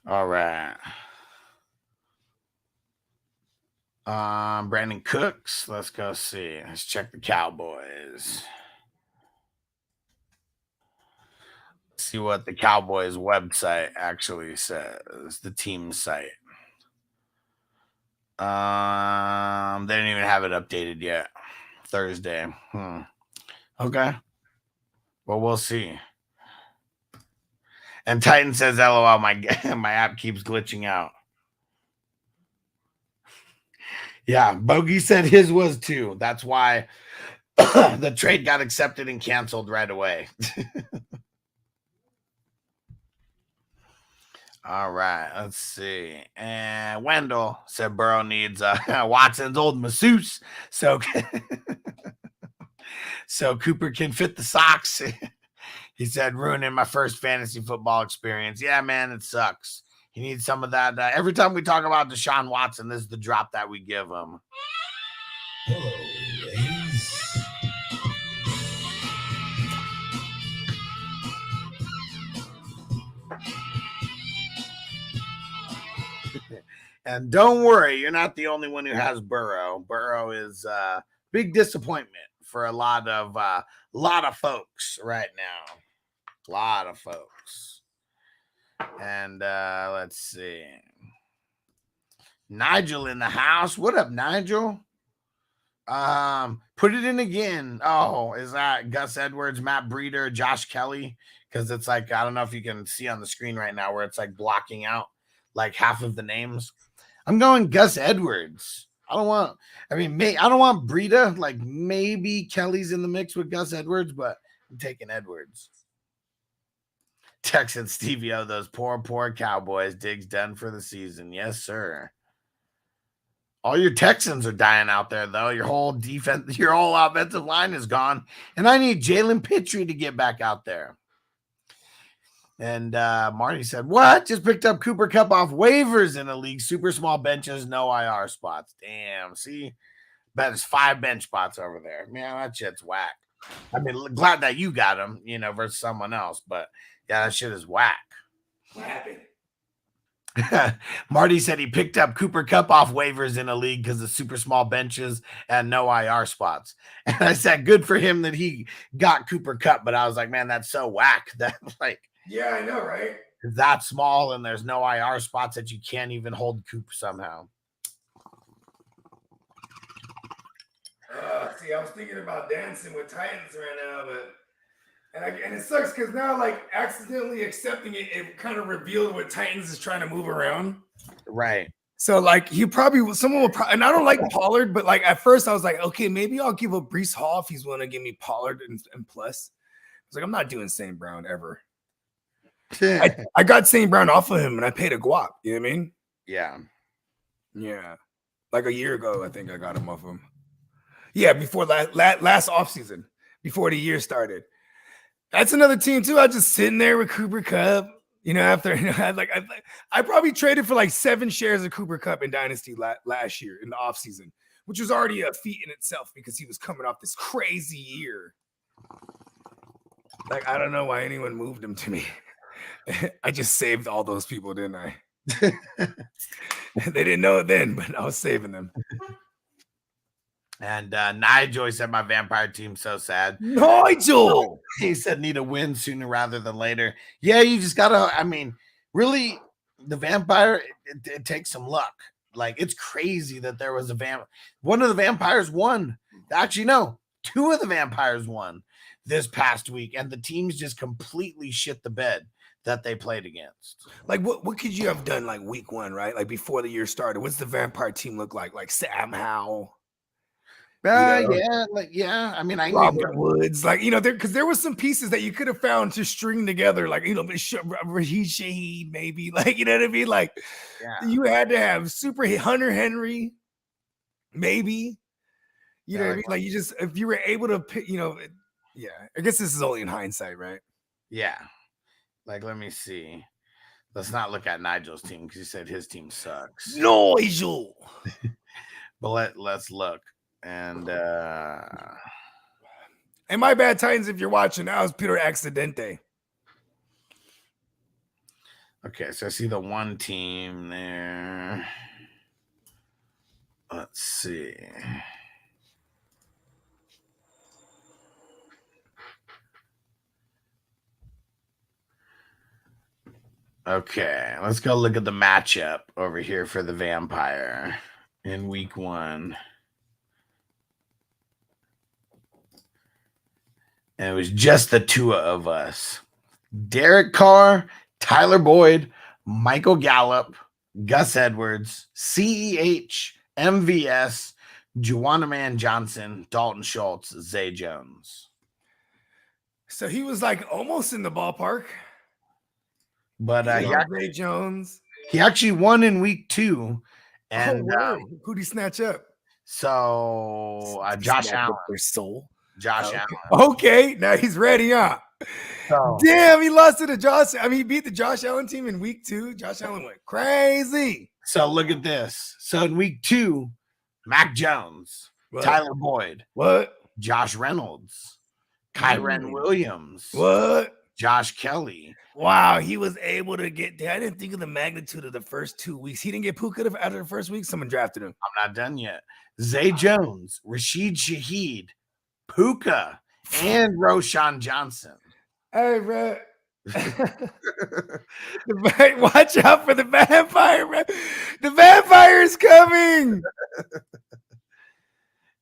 All right. Brandon Cooks. Let's go see. Let's check the Cowboys. See what the Cowboys website actually says, the team site. They didn't even have it updated yet. Thursday. Okay. Well, we'll see. And Titan says, LOL, my app keeps glitching out. Yeah, Bogey said his was too. That's why the trade got accepted and canceled right away. All right, let's see. And Wendell said Burrow needs Watson's old masseuse, so Cooper can fit the socks. He said, ruining my first fantasy football experience. Yeah, man, it sucks. He needs some of that. Every time we talk about Deshaun Watson, this is the drop that we give him. Hello, ladies. And don't worry, you're not the only one who has Burrow. Burrow is a big disappointment for a lot of folks right now. A lot of folks. And let's see. Nigel in the house. What up, Nigel? Put it in again. Oh, is that Gus Edwards, Matt Breeder, Josh Kelly? Because it's like, I don't know if you can see on the screen right now where it's like blocking out like half of the names. I'm going Gus Edwards. I don't want Breida. Like maybe Kelly's in the mix with Gus Edwards, but I'm taking Edwards. Texan Stevie O, those poor Cowboys. Diggs done for the season. Yes, sir. All your Texans are dying out there, though. Your whole defense, your whole offensive line is gone. And I need Jalen Pitre to get back out there. And Marty said, what? Just picked up Cooper Kupp off waivers in the league. Super small benches, no IR spots. Damn. See? Bet it's 5 bench spots over there. Man, that shit's whack. I mean, glad that you got him, versus someone else. But, yeah, that shit is whack. What happened? Marty said he picked up Cooper Kupp off waivers in a league because of super small benches and no IR spots. And I said, good for him that he got Cooper Kupp. But I was like, man, that's so whack that yeah, I know, right? That small and there's no IR spots that you can't even hold Coop somehow. See, I was thinking about dancing with Titans right now, but and it sucks because now, like, accidentally accepting it kind of revealed what Titans is trying to move around. Right. So, like, someone will probably, and I don't like Pollard, but like at first I was like, okay, maybe I'll give up Bryce Hall if he's willing to give me Pollard and plus. I was like, I'm not doing St. Brown ever. I got St. Brown off of him and I paid a guap. You know what I mean? Yeah. Yeah. Like a year ago, I think I got him off him. Yeah, before last offseason, before the year started. That's another team too. I was just sitting there with Cooper Kupp. After I probably traded for like 7 shares of Cooper Kupp in Dynasty last year in the offseason, which was already a feat in itself because he was coming off this crazy year. Like, I don't know why anyone moved him to me. I just saved all those people, didn't I? They didn't know it then, but I was saving them. And Nigel said my vampire team's so sad. Nigel! He said need a win sooner rather than later. Yeah, you just gotta, really, the vampire, it takes some luck. Like, it's crazy that there was one of the vampires won. Actually, no, 2 of the vampires won this past week, and the teams just completely shit the bed that they played against. Like, what could you have done, like, week 1, right? Like, before the year started? What's the vampire team look like? Like, Sam Howell? Yeah. I mean, Robert Woods, like, because there was some pieces that you could have found to string together, like, Rashid Shaheed, maybe, like, you know what I mean? Like, you had to have super Hunter Henry, maybe, you know what I mean? Like, you just, if you were able to pick, yeah, I guess this is only in hindsight, right? Yeah. Like, let me see. Let's not look at Nigel's team because he said his team sucks. Nigel. But let's look. And my bad, Titans, if you're watching, that was Peter Accidente. Okay, so I see the one team there. Let's see. Okay, let's go look at the matchup over here for the vampire in week 1. And it was just the 2 of us. Derek Carr, Tyler Boyd, Michael Gallup, Gus Edwards, CEH, MVS, Juwanna Man Johnson, Dalton Schultz, Zay Jones. So he was like almost in the ballpark. But Zay Jones. He actually won in week 2. And who'd he snatch up? So Josh Allen. Their soul. Josh Allen. Okay, now he's ready, huh? Damn, he lost to the Josh. He beat the Josh Allen team in week 2. Josh Allen went crazy. So look at this. So in week 2, Mac Jones, Tyler Boyd, Josh Reynolds, Kyren Williams, Josh Kelly. Wow, he was able to get there. I didn't think of the magnitude of the first 2 weeks. He didn't get Puka after the first week. Someone drafted him. I'm not done yet. Zay Jones, Rashid Shaheed, Puka, and Roshan Johnson. Hey, bro. Watch out for the vampire, bro. The vampire is coming.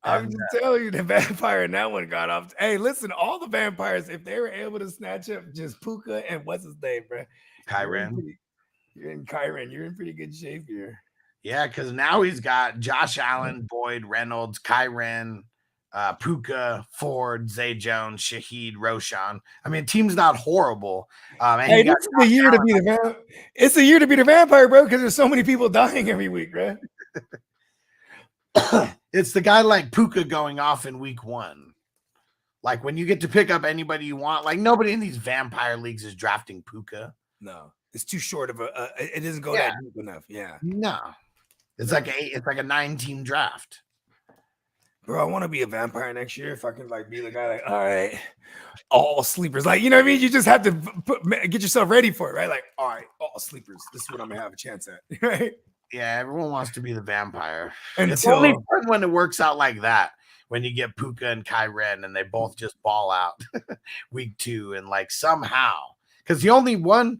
I'm just telling you, the vampire and that one got off. Hey, listen, all the vampires, if they were able to snatch up just Puka and what's his name, bro? Kyren. You're in Kyren. You're in pretty good shape here. Yeah, because now he's got Josh Allen, Boyd, Reynolds, Kyren, Puka, Ford, Zay Jones, Shaheed, Roshan. I mean, team's not horrible. Hey, this is the year to be the vampire. It's the year to be the vampire, bro, because there's so many people dying every week, bro. It's the guy like Puka going off in week 1. Like when you get to pick up anybody you want, like nobody in these vampire leagues is drafting Puka. No, it's too short of it doesn't go that deep enough. Yeah. No. It's like a 9-team draft. Bro, I want to be a vampire next year. If I can like be the guy like, all right, all sleepers. Like, you know what I mean? You just have to get yourself ready for it, right? Like, all right, all sleepers. This is what I'm gonna have a chance at, right? Yeah, everyone wants to be the vampire. Until it's only fun when it works out like that. When you get Puka and Kyren and they both just ball out week 2 and like somehow because he only won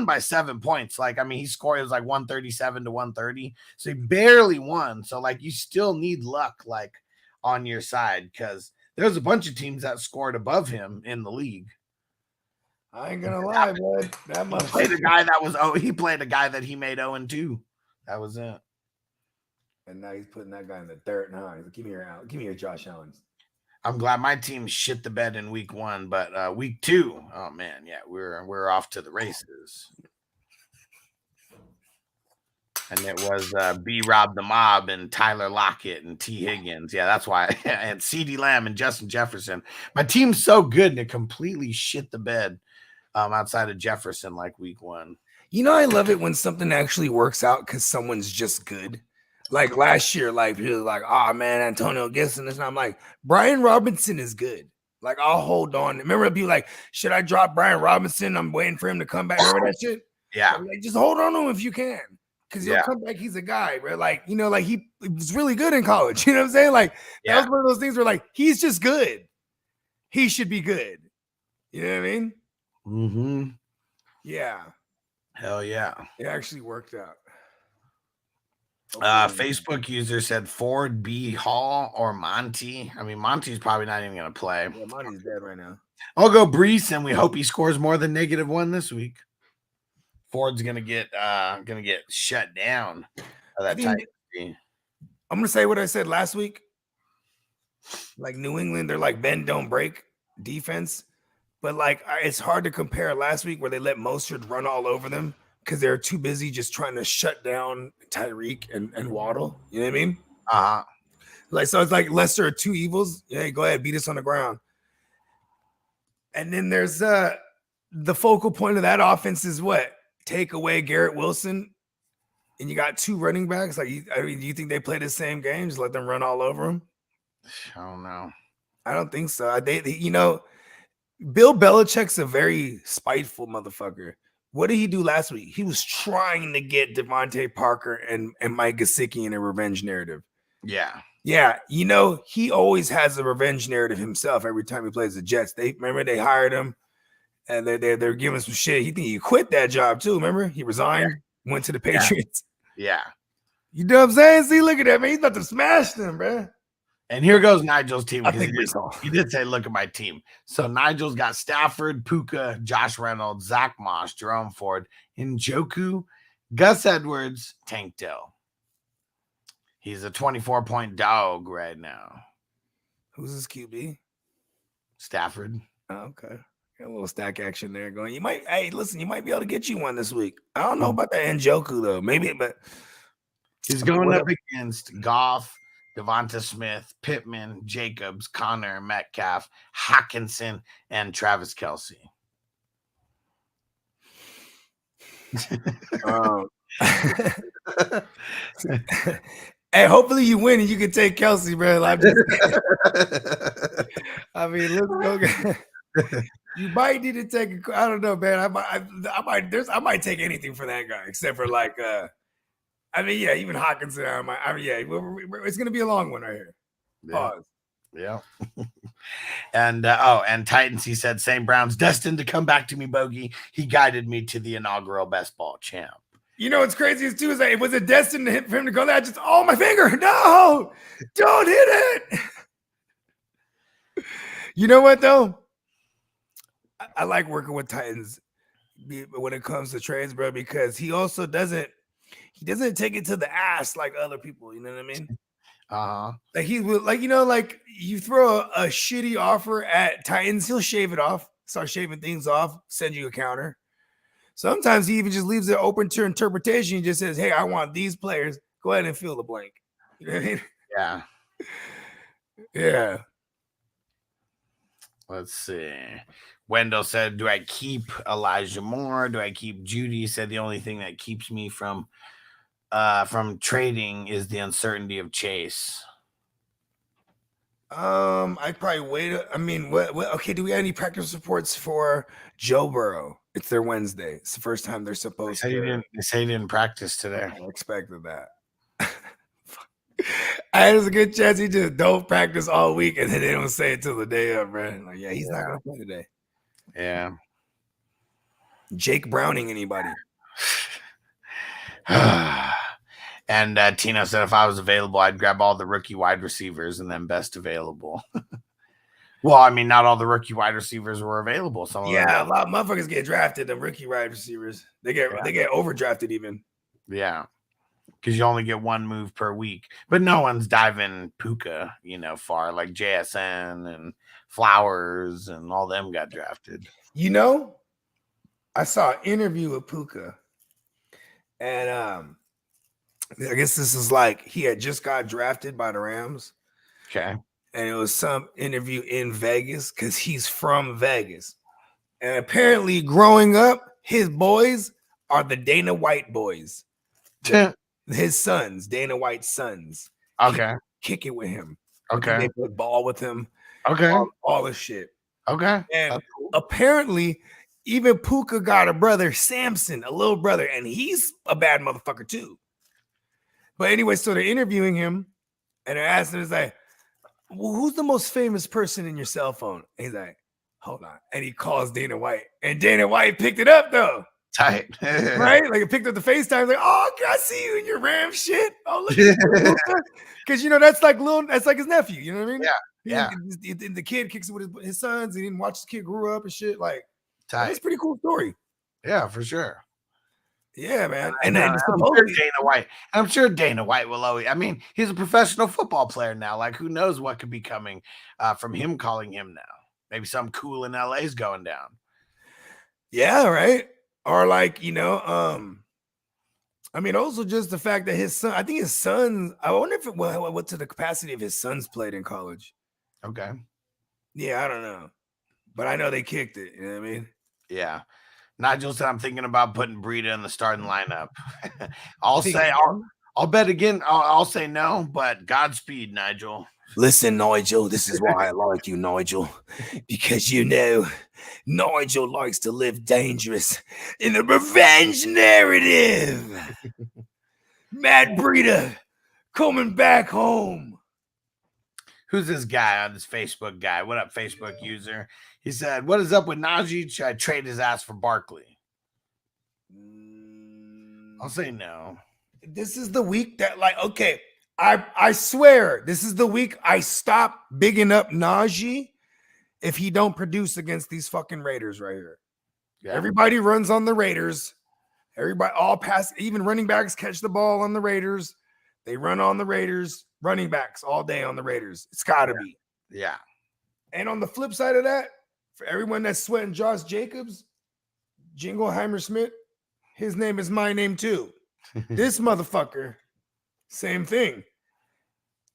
by 7 points. Like, I mean, he scored, it was like 137 to 130. So he barely won. So like you still need luck like on your side because there's a bunch of teams that scored above him in the league. I ain't gonna lie, bud. That must played a guy that was he played a guy that he made 0-2. That was it. And now he's putting that guy in the dirt now. He's like, give me your Josh Allen. I'm glad my team shit the bed in week 1, but week 2, oh man, yeah, we're off to the races. And it was B-Rob the Mob and Tyler Lockett and T. Higgins. Yeah, that's why. And CeeDee Lamb and Justin Jefferson. My team's so good and it completely shit the bed outside of Jefferson like week 1. You know, I love it when something actually works out because someone's just good. Like last year, like he was like, oh man, Antonio Gibson. And I'm like, Brian Robinson is good. Like, I'll hold on. Remember, it'd be like, should I drop Brian Robinson? I'm waiting for him to come back. Remember that shit? Yeah. Like, just hold on to him if you can. Because he'll come back. He's a guy, bro. Like, you know, like he was really good in college. You know what I'm saying? Like, that was one of those things where like, he's just good. He should be good. You know what I mean? Mm-hmm. Yeah. Hell yeah. It actually worked out. Facebook user said Ford, B. Hall, or Monty. I mean, Monty's probably not even going to play. Yeah, Monty's dead right now. I'll go Bryce, and we hope he scores more than -1 this week. Ford's gonna get shut down. I'm gonna say what I said last week. Like New England, they're like bend don't break defense, but like it's hard to compare last week where they let Mostert run all over them because they're too busy just trying to shut down Tyreek and Waddle. You know what I mean? Like, so it's like lesser of two evils. Yeah, go ahead, beat us on the ground. And then there's the focal point of that offense is what? Take away Garrett Wilson, and you got 2 running backs. Like, do you think they play the same game? Just let them run all over them? I don't know. I don't think so. They you know, Bill Belichick's a very spiteful motherfucker. What did he do last week? He was trying to get Devontae Parker and Mike Gesicki in a revenge narrative. Yeah. Yeah, you know, he always has a revenge narrative himself every time he plays the Jets. They hired him, and they're giving some shit. He quit that job too. Remember, he resigned, went to the Patriots. Yeah. You know what I'm saying? See, look at that, man. He's about to smash them, bro. And here goes Nigel's team. I think He did say, look at my team. So Nigel's got Stafford, Puka, Josh Reynolds, Zach Moss, Jerome Ford, Njoku, Gus Edwards, Tank Dell. He's a 24-point dog right now. Who's his QB? Stafford. Oh, okay. Got a little stack action there going. You might be able to get you one this week. I don't know about that Njoku, though. Maybe, but he's going up against Goff, Devonta Smith, Pittman, Jacobs, Connor, Metcalf, Hawkinson, and Travis Kelce. Hey, hopefully you win and you can take Kelce, bro. I mean, let's go. You might need to take I don't know, man. I might take anything for that guy, except for like I mean, yeah, even Hawkinson. It's gonna be a long one right here. Pause. Yeah. And Titans, he said, St. Brown's destined to come back to me, Bogey. He guided me to the inaugural best ball champ. You know what's crazy is too is that it was destined for him to go there. Just my finger. No, don't hit it. You know what though? I like working with Titans when it comes to trades, bro, because he also doesn't take it to the ass like other people. You know what I mean? Like he will, like, you know, like you throw a shitty offer at Titans, he'll shave it off, start shaving things off, send you a counter. Sometimes he even just leaves it open to interpretation. He just says, "Hey, I want these players. Go ahead and fill the blank." You know what I mean? Yeah. Yeah. Let's see. Wendell said, "Do I keep Elijah Moore? Do I keep Judy?" He said, "The only thing that keeps me from trading is the uncertainty of Chase." I'd probably wait. I mean, what? Okay, do we have any practice reports for Joe Burrow? It's their Wednesday. It's the first time they're supposed to. They say he didn't practice today. I expected that. There's a good chance he just don't practice all week, and then they don't say it till the day of, bro. Like, yeah, he's not gonna play today. Yeah. Jake Browning, anybody? And Tino said, if I was available, I'd grab all the rookie wide receivers and then best available. Well, I mean, not all the rookie wide receivers were available. Some of them, a lot of motherfuckers get drafted. The rookie wide receivers, they get overdrafted even. Yeah, because you only get one move per week. But no one's diving Puka, far, like JSN and Flowers and all them got drafted. I saw an interview with Puka, and I guess this is like he had just got drafted by the Rams. Okay. And it was some interview in Vegas because he's from Vegas. And apparently growing up, his boys are the Dana White boys. His sons, Dana White's sons. Okay. Kick it with him. Okay. They play ball with him. Okay. All this shit. Okay. And apparently even Puka got a brother, Samson, a little brother, and he's a bad motherfucker too. But anyway, so they're interviewing him and they're asking him, it's like, well, who's the most famous person in your cell phone? And he's like, hold on. And he calls Dana White. And Dana White picked it up though. Tight. Right? Like it picked up the FaceTime. Like, oh, I see you in your Ram shit. Oh, look at you. Because that's like his nephew. You know what I mean? Yeah. The kid kicks it with his sons. He didn't watch the kid grow up and shit. Like, tight. That's a pretty cool story. Yeah, for sure. Yeah, man. And then I'm sure Dana White will always. I mean, he's a professional football player now. Like, who knows what could be coming from him calling him now? Maybe something cool in LA is going down. Yeah, right. Or like, I mean, also just the fact that his son. I think his sons. I wonder if what to the capacity of his sons played in college. Okay. Yeah, I don't know, but I know they kicked it. You know what I mean? Yeah. Nigel said, I'm thinking about putting Breida in the starting lineup. I'll bet again. I'll say no, but Godspeed, Nigel. Listen, Nigel, this is why I like you, Nigel, because Nigel likes to live dangerous in the revenge narrative. Matt Breida coming back home. Who's this guy on this Facebook guy? What up, Facebook user? He said, what is up with Najee? Should I trade his ass for Barkley? I'll say no. This is the week that, like, okay, I swear, this is the week I stop bigging up Najee if he don't produce against these fucking Raiders right here. Yeah. Everybody runs on the Raiders. Everybody, all pass, even running backs catch the ball on the Raiders. They run on the Raiders. Running backs all day on the Raiders. It's got to be. Yeah. And on the flip side of that, for everyone that's sweating Josh Jacobs, Jingleheimer Smith, his name is my name too. This motherfucker, same thing.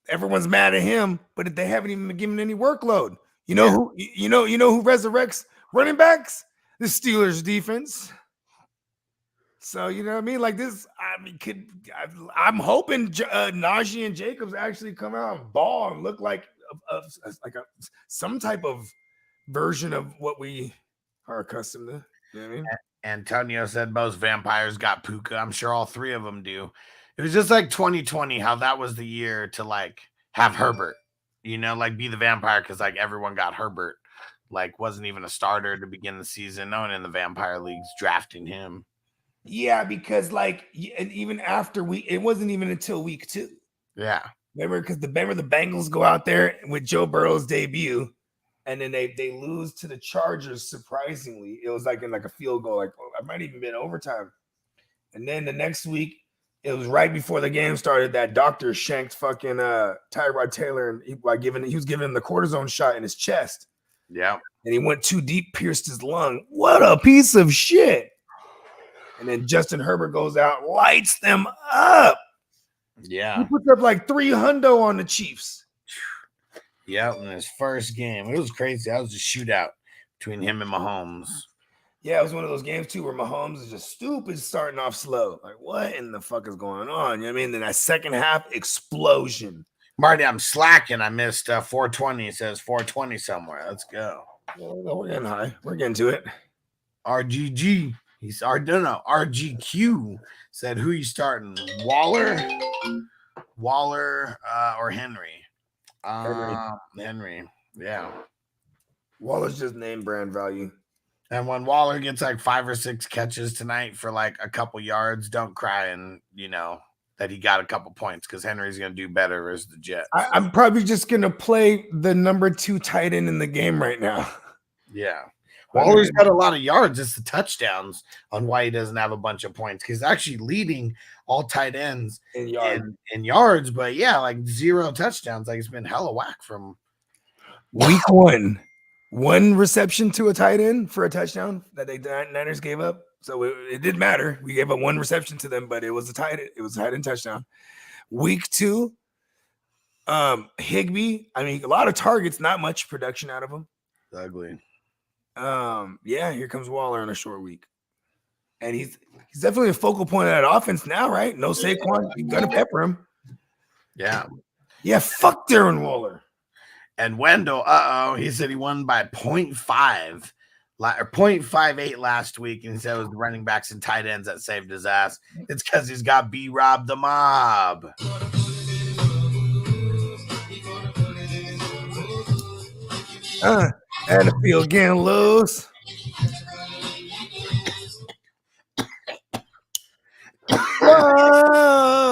Everyone's mad at him, but they haven't even been given any workload. You know who resurrects running backs? The Steelers defense. So, you know what I mean? Like this, I mean, I'm hoping Najee and Jacobs actually come out and ball and look like some type of version of what we are accustomed to. You know what I mean? Antonio said most vampires got Puka. I'm sure all three of them do. It was just like 2020, how that was the year to like have Herbert, like be the vampire because like everyone got Herbert. Like wasn't even a starter to begin the season. No one in the vampire leagues drafting him. Yeah, because like and even after it wasn't even until week 2. Yeah. Remember the Bengals go out there with Joe Burrow's debut, and then they lose to the Chargers. Surprisingly, it was like in like a field goal, like I might even been overtime. And then the next week, it was right before the game started that doctor shanked fucking Tyrod Taylor, and he was giving him the cortisone shot in his chest. Yeah, and he went too deep, pierced his lung. What a piece of shit! And then Justin Herbert goes out, lights them up. Yeah, he puts up like 300 on the Chiefs. Yeah, in his first game, it was crazy. That was a shootout between him and Mahomes. Yeah, it was one of those games too where Mahomes is just stupid starting off slow. Like, what in the fuck is going on? You know what I mean? Then that second half explosion. Marty, I'm slacking. I missed 420. It says 420 somewhere. Let's go. Well, we're getting high. We're getting to it. RGG. RGQ said, who you starting? Waller or Henry? Henry. Yeah. Waller's just name brand value. And when Waller gets like 5 or 6 catches tonight for like a couple yards, don't cry and that he got a couple points because Henry's going to do better as the Jets. I'm probably just going to play the number 2 tight end in the game right now. Yeah. Waller's got a lot of yards. It's the touchdowns on why he doesn't have a bunch of points because he's actually leading all tight ends in yards. But yeah, like 0 touchdowns. Like it's been hella whack from week 1. 1 reception to a tight end for a touchdown that the Niners gave up. So it didn't matter. We gave up 1 reception to them, but it was a tight end touchdown. Week 2, Higbee. I mean, a lot of targets, not much production out of him. Ugly. Yeah, here comes Waller in a short week. And he's definitely a focal point of that offense now, right? No Saquon. You're gonna pepper him. Yeah. Yeah, fuck Darren Waller. And Wendell, he said he won by 0.5 or 0.58 last week, and he said it was the running backs and tight ends that saved his ass. It's because he's got B-Rob the Mob. And the field getting loose. Whoa,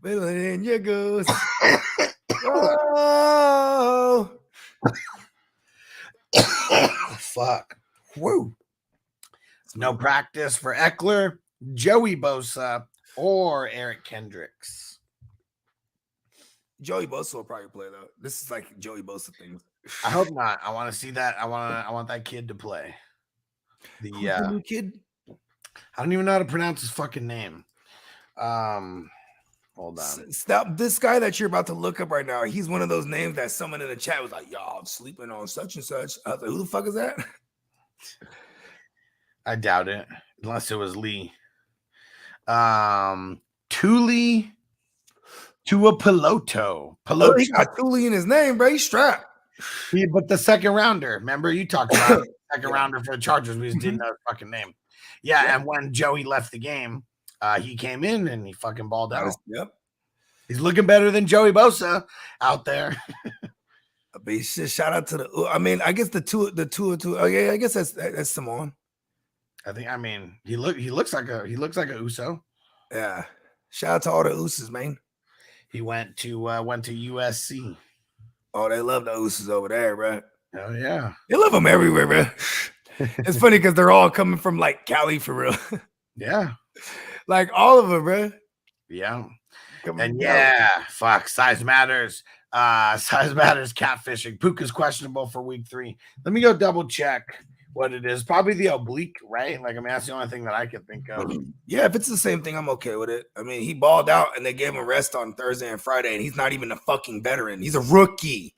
in your goose. Whoa. Fuck. Woo. No practice for Eckler, Joey Bosa, or Eric Kendricks. Joey Bosa will probably play though. This is like Joey Bosa thing. I hope not. I want to see that. I want that kid to play. The new kid. I don't even know how to pronounce his fucking name. Hold on. Stop. This guy that you're about to look up right now, he's one of those names that someone in the chat was like, y'all, I'm sleeping on such and such. I was like, who the fuck is that? I doubt it. Unless it was Lee. Tuli Tuipulotu. Oh, he got Tuli in his name, bro. He's strapped. Yeah, but the second rounder, remember you talked about it, second rounder for the Chargers. We just didn't know his fucking name. Yeah, and when Joey left the game, he came in and he fucking balled out. Yep. He's looking better than Joey Bosa out there. But just shout out to the. I mean, I guess the two. Oh yeah, I guess that's Simone. He looks like a Uso. Yeah. Shout out to all the Usos, man. He went to USC. Oh, they love the Usos over there, bro. Oh yeah, they love them everywhere, bro. It's funny because they're all coming from like Cali for real. Yeah, like all of them, bro. Yeah, and yeah, fuck, size matters. Size matters. Catfishing. Puka's questionable for week 3. Let me go double check what it is. Probably the oblique, right? Like, I mean, that's the only thing that I could think of. Yeah, if it's the same thing, I'm okay with it. I mean, he balled out and they gave him a rest on Thursday and Friday, and he's not even a fucking veteran. He's a rookie.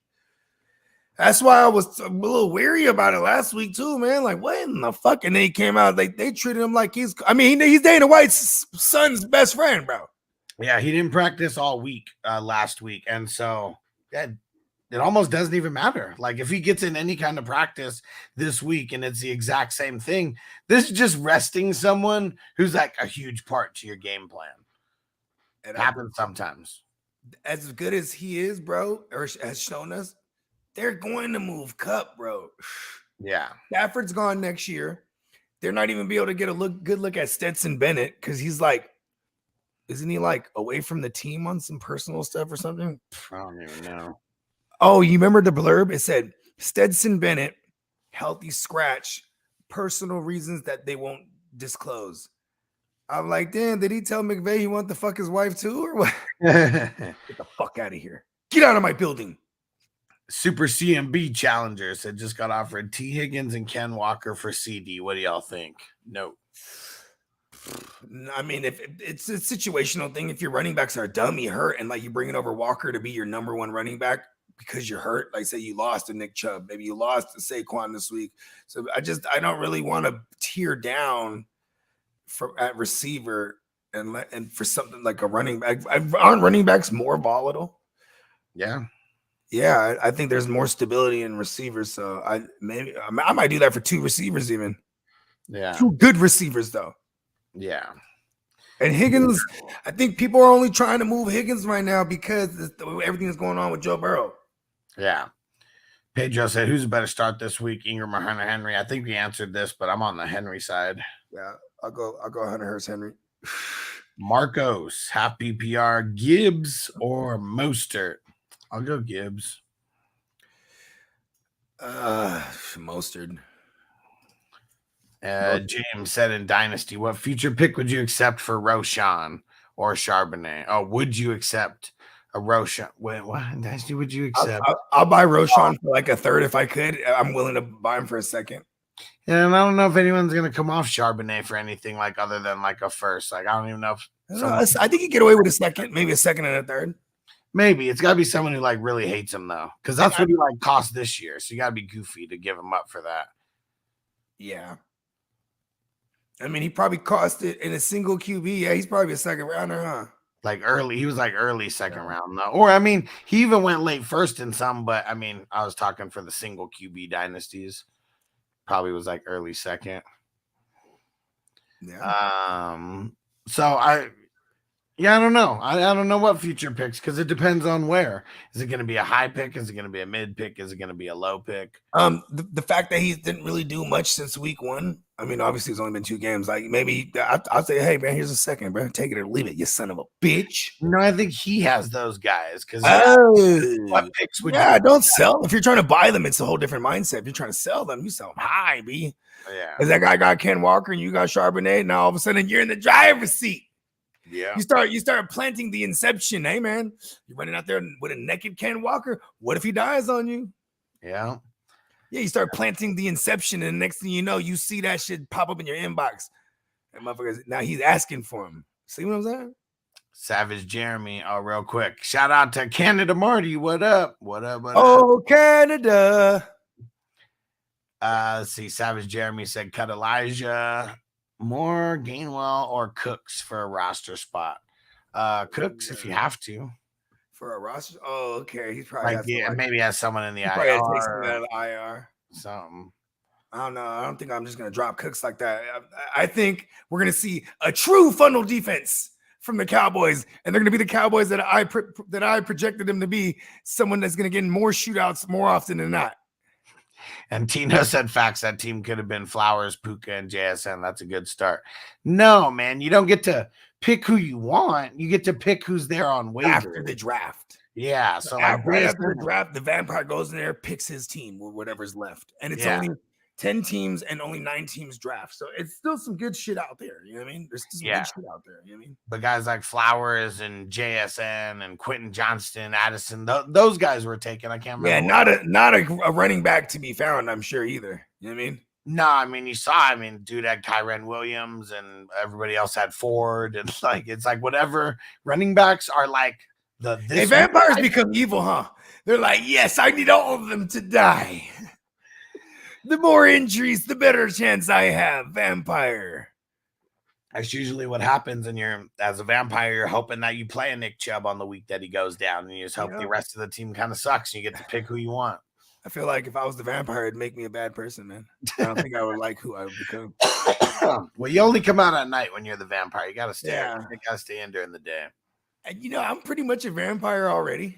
That's why I was a little weary about it last week too, man. Like, what in the fuck? And then he came out, they treated him like he's Dana White's son's best friend, bro. Yeah, he didn't practice all week last week, and so it almost doesn't even matter. Like if he gets in any kind of practice this week and it's the exact same thing, this is just resting someone who's like a huge part to your game plan. It happens sometimes. As good as he is, bro, or has shown us, they're going to move Cup, bro. Yeah. Stafford's gone next year. They're not even be able to get a good look at Stetson Bennett because he's like, isn't he like away from the team on some personal stuff or something? I don't even know. Oh, you remember the blurb? It said Stetson Bennett, healthy scratch, personal reasons that they won't disclose. I'm like, damn, did he tell McVay he want to fuck his wife too or what? Get the fuck out of here. Get out of my building. Super CMB challengers had just got offered T. Higgins and Ken Walker for CD. What do y'all think? No. I mean, if it's a situational thing, if your running backs are dumb, you hurt, and like you bringing over Walker to be your number one running back because you're hurt, like say you lost to Nick Chubb, maybe you lost to Saquon this week. So I don't really want to tear down at receiver and for something like a running back. Aren't running backs more volatile? Yeah. Yeah, I think there's more stability in receivers. So I might do that for 2 receivers even. Yeah. 2 good receivers though. Yeah. And Higgins, I think people are only trying to move Higgins right now because everything that's going on with Joe Burrow. Yeah. Pedro said, who's a better start this week, Ingram or Hunter Henry? I think we answered this, but I'm on the Henry side. Yeah, I'll go Hunter Hurst Henry. Marcos, half PPR, Gibbs or Mostert? I'll go Gibbs. Mostert. James said in Dynasty, what future pick would you accept for Roshan or Charbonnet? Oh, would you accept a Roshan? Wait, what Dynasty would you accept? I'll buy Roshan for like a third if I could. I'm willing to buy him for a second. Yeah, and I don't know if anyone's going to come off Charbonnet for anything like other than like a first. Like, I don't even know if I think you get away with a second, maybe a second and a third. Maybe it's got to be someone who like really hates him though, because that's what he like cost this year. So you got to be goofy to give him up for that. Yeah, I mean he probably cost it in a single QB. Yeah, he's probably a second rounder, huh? Like early, he was like early second round though, or I mean he even went late first in some. But I mean I was talking for the single QB dynasties, probably was like early second. Yeah. So I don't know. I don't know what future picks because it depends on where. Is it going to be a high pick? Is it going to be a mid pick? Is it going to be a low pick? The fact that he didn't really do much since week 1. I mean, obviously it's only been 2 games. Like maybe I'll say, hey man, here's a second, bro. Take it or leave it, you son of a bitch. No, I think he has those guys because what picks would you? Don't sell. If you're trying to buy them, it's a whole different mindset. If you're trying to sell them, you sell them high, B. Yeah. Because that guy got Ken Walker and you got Charbonnet, and now all of a sudden you're in the driver's seat. Yeah. You start planting the inception. Hey man, you're running out there with a naked Ken Walker. What if he dies on you? Yeah. Yeah, you start planting the inception, and the next thing you know, you see that shit pop up in your inbox. And motherfuckers, now he's asking for him. See what I'm saying? Savage Jeremy. Oh, real quick. Shout out to Canada Marty. What up? What up? What up? Canada. Let's see. Savage Jeremy said cut Elijah Moore, Gainwell, or Cooks for a roster spot. Cooks if you have to. For a roster? Oh, okay. He's probably maybe has someone in the IR. Probably takes him out of the IR. Something. I don't know. I don't think I'm just gonna drop Cooks like that. I think we're gonna see a true funnel defense from the Cowboys, and they're gonna be the Cowboys that I projected them to be. Someone that's gonna get in more shootouts more often than not. And Tino said facts. That team could have been Flowers, Puka, and JSN. That's a good start. No, man, you don't get to pick who you want. You get to pick who's there on waivers. After the draft. Yeah. So right after the draft, the vampire goes in there, picks his team or whatever's left. And it's only 10 teams and only 9 teams draft. So it's still some good shit out there. You know what I mean? There's still some good shit out there. You know what I mean? But guys like Flowers and JSN and Quentin Johnston, Addison, those guys were taken. I can't remember. Yeah, not a running back to be found, I'm sure either. You know what I mean? No, I mean, you saw, dude had Kyren Williams and everybody else had Ford. And it's like whatever running backs are like Hey, vampires become evil, huh? They're like, yes, I need all of them to die. The more injuries, the better chance I have. Vampire. That's usually what happens, and you're as a vampire, you're hoping that you play a Nick Chubb on the week that he goes down, and you just hope the rest of the team kind of sucks, and you get to pick who you want. I feel like if I was the vampire, it'd make me a bad person, man. I don't think I would like who I would become. Well, you only come out at night when you're the vampire. You got to stay. Yeah. You got to stay in during the day. And, I'm pretty much a vampire already.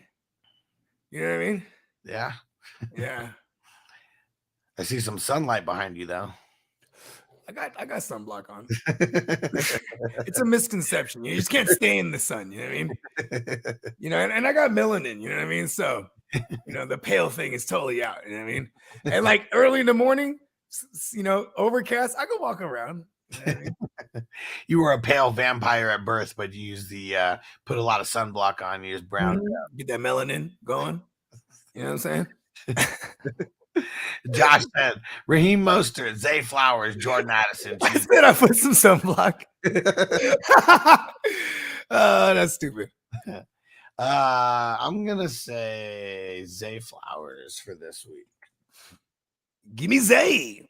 You know what I mean? Yeah. Yeah. I see some sunlight behind you, though. I got sunblock on. It's a misconception. You just can't stay in the sun. You know what I mean? And I got melanin. You know what I mean? So, the pale thing is totally out. You know what I mean? And like early in the morning, overcast, I could walk around. You know what I mean? You were a pale vampire at birth, but you used the put a lot of sunblock on. You just browned out. Get that melanin going. You know what I'm saying? Josh said Raheem Mostert, Zay Flowers, Jordan Addison. I said I put some sunblock. Oh, that's stupid. I'm gonna say Zay Flowers for this week. Give me Zay.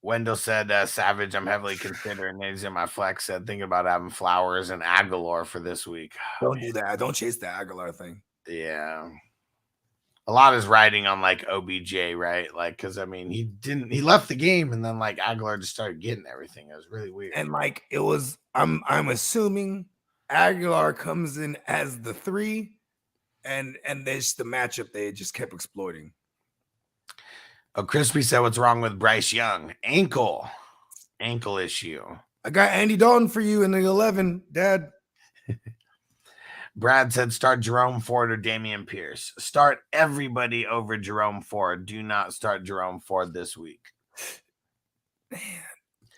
Wendell said, Savage, I'm heavily considering. He's in my flex. Said, thinking about having Flowers and Aguilar for this week. Don't do that. Don't chase the Aguilar thing. Yeah. A lot is riding on like OBJ, right? Like, because I mean, he left the game and then like Aguilar just started getting everything. It was really weird. And like it was, I'm assuming Aguilar comes in as the 3, and there's the matchup they just kept exploiting. Oh, Crispy said, what's wrong with Bryce Young? Ankle issue. I got Andy Dalton for you in the 11, Dad. Brad said, start Jerome Ford or Damian Pierce. Start everybody over Jerome Ford. Do not start Jerome Ford this week. Man,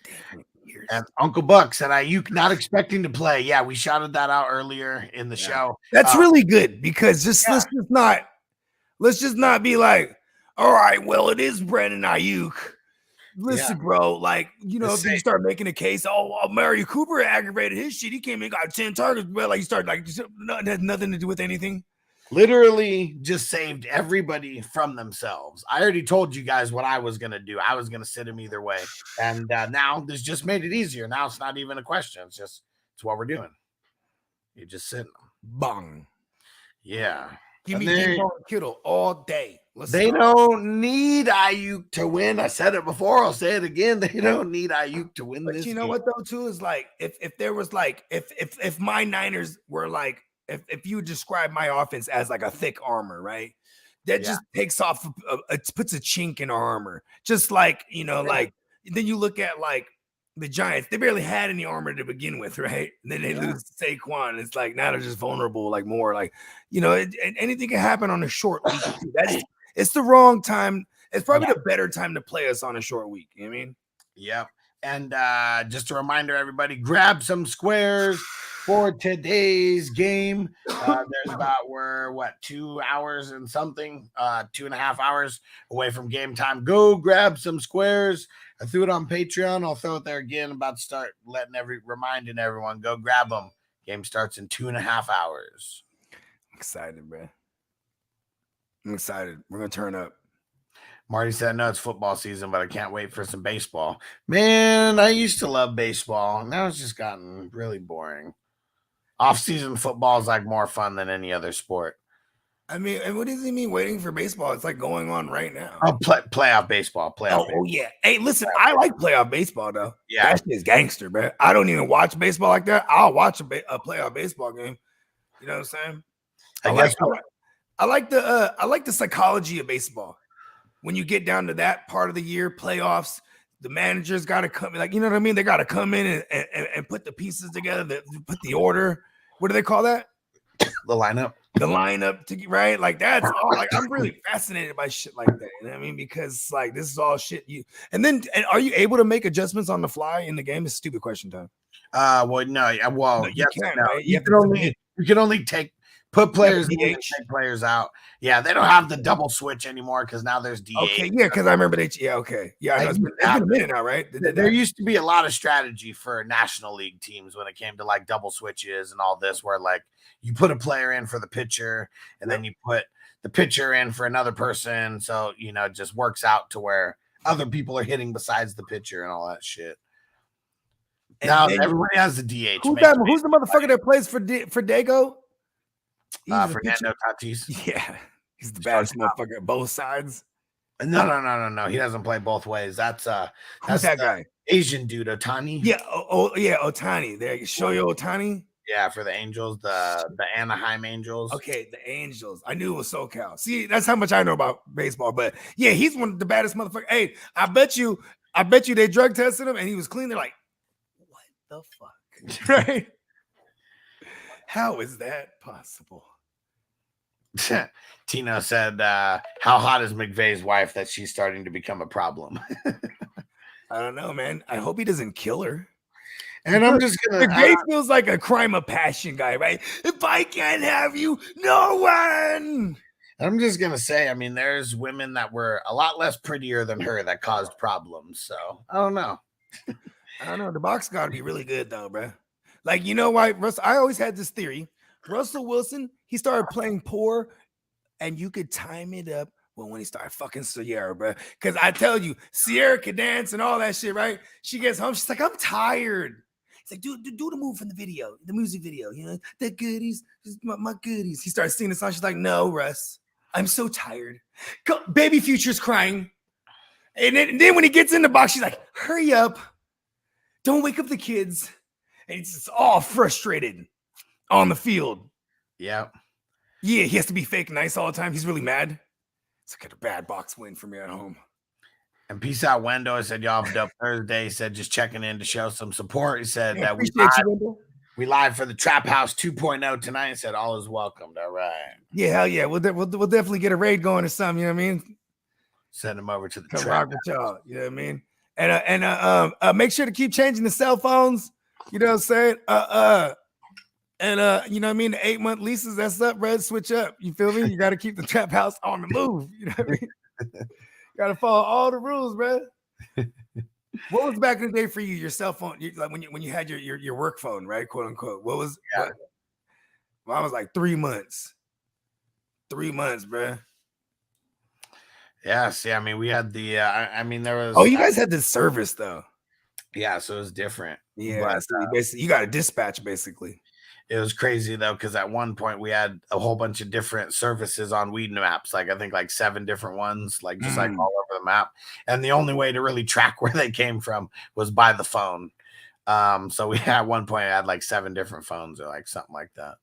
Damian Pierce. And Uncle Buck said, Ayuk not expecting to play. Yeah, we shouted that out earlier in the show. That's really good because let's just not be like, all right, well, it is Brandon Ayuk. Listen, bro, like, if you start making a case, Mary Cooper aggravated his shit. He came in, got 10 targets, but like you start like it had nothing to do with anything. Literally just saved everybody from themselves. I already told you guys what I was going to do. I was going to sit him either way. And now this just made it easier. Now it's not even a question. It's what we're doing. You're just sitting them. Bong. Yeah. Give me Debo and Kittle all day. They don't need Ayuk to win. I said it before. I'll say it again. They don't need Ayuk to win this. You know what though, too, is like if there was like if my Niners were like if you describe my offense as like a thick armor, right? That just takes off, it puts a chink in our armor. Just like like then you look at like the Giants, they barely had any armor to begin with, right? And then they lose Saquon. It's like now they're just vulnerable, like more like anything can happen on a short week. It's the wrong time. It's probably the better time to play us on a short week. You know what I mean? Yep. And just a reminder, everybody, grab some squares for today's game. There's about 2 hours and something, 2.5 hours away from game time. Go grab some squares. I threw it on Patreon. I'll throw it there again. About to start reminding everyone, go grab them. Game starts in 2.5 hours. I'm excited, bro. I'm excited. We're going to turn up. Marty said, no, it's football season, but I can't wait for some baseball. Man, I used to love baseball. Now it's just gotten really boring. Off-season football is like more fun than any other sport. I mean, and what does he mean waiting for baseball? It's like going on right now. Oh, playoff baseball. Oh, yeah. Hey, listen, I like playoff baseball, though. Yeah. That shit is gangster, man. I don't even watch baseball like that. I'll watch a playoff baseball game. You know what I'm saying? I like the psychology of baseball. When you get down to that part of the year, playoffs, the managers got to come, like, you know what I mean? They got to come in and put the pieces together, put the order. What do they call that? The lineup. The lineup, right? Like that's all. Like I'm really fascinated by shit like that. You know what I mean? Because like this is all shit. And are you able to make adjustments on the fly in the game? It's a stupid question time. Well, no. Well, you can't. Right? You can only put players in and take players out. Yeah, they don't have the double switch anymore because now there's DH. Okay, yeah, because I remember okay. Yeah, it's been a minute now, right? There used to be a lot of strategy for National League teams when it came to like double switches and all this, where like you put a player in for the pitcher and then you put the pitcher in for another person. So, it just works out to where other people are hitting besides the pitcher and all that shit. Now then everybody has the DH. who's the motherfucker that plays for Dago? Fernando Tatis. Yeah, he's the baddest motherfucker at both sides. No. He doesn't play both ways. That's Who's that guy? Asian dude, Otani. Yeah, Otani. There, Shohei Otani. Yeah, for the Angels, the Anaheim Angels. Okay, the Angels. I knew it was SoCal. See, that's how much I know about baseball. But yeah, he's one of the baddest motherfuckers. Hey, I bet you they drug tested him and he was clean. They're like, what the fuck? Right? How is that possible? Tino said, how hot is McVay's wife that she's starting to become a problem? I don't know, man. I hope he doesn't kill her. And I'm just gonna. McVay feels like a crime of passion guy, right? If I can't have you, no one. I'm just gonna say, I mean, there's women that were a lot less prettier than her that caused problems. So I don't know. I don't know. The box got to be really good though, bro. Like, you know why? I always had this theory. Russell Wilson, he started playing poor, and you could time it up when he started fucking Sierra, bro. Because I tell you, Sierra could dance and all that shit, right? She gets home, she's like, I'm tired. It's like, do the move from the video, the music video, you know, the goodies, my goodies. He starts singing the song. She's like, no, Russ, I'm so tired. Baby Future's crying. And then when he gets in the box, she's like, hurry up. Don't wake up the kids. And he's just all frustrated on the field. Yeah. Yeah, he has to be fake nice all the time. He's really mad. It's like a bad box win for me at home. And peace out, Wendo. I said, y'all have a dope Thursday. He said, just checking in to show some support. He said that we live for the Trap House 2.0 tonight. He said, all is welcomed. All right. Yeah, hell yeah. We'll definitely get a raid going or something. You know what I mean? Send him over to the Come Trap rock with y'all. You know what I mean? And make sure to keep changing the cell phones. You know what I'm saying? You know what I mean? The 8-month leases, that's up, Red. Switch up. You feel me? You got to keep the Trap House on the move. You know what I mean? Got to follow all the rules, bro. What was back in the day for you? Your cell phone, like when you had your work phone, right? Quote unquote. What was? Yeah. Mine was like 3 months. 3 months, bro. Yeah. See, I mean, we had the. I mean, there was. Oh, you guys had this service though. Yeah, so it was different. Yeah, but, so you got a dispatch basically. It was crazy though, because at one point we had a whole bunch of different services on weed maps, like I think like 7 different ones, like just like all over the map. And the only way to really track where they came from was by the phone. So we at one point had like 7 different phones or like something like that.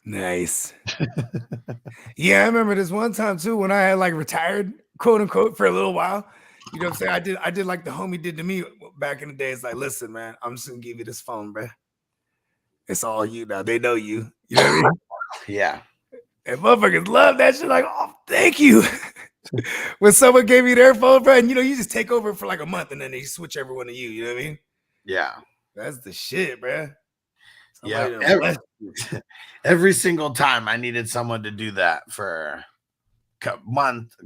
Nice. Yeah, I remember this one time too when I had like retired, quote unquote, for a little while. You know what I'm saying? I did like the homie did to me back in the day. It's like, listen, man, I'm just gonna give you this phone, bro. It's all you now. They know you. You know what I mean? Yeah. And motherfuckers love that shit. Like, oh, thank you. When someone gave you their phone, bro, and you know, you just take over for like a month and then they switch everyone to you. You know what I mean? Yeah. That's the shit, bro. Yeah. Every single time I needed someone to do that for a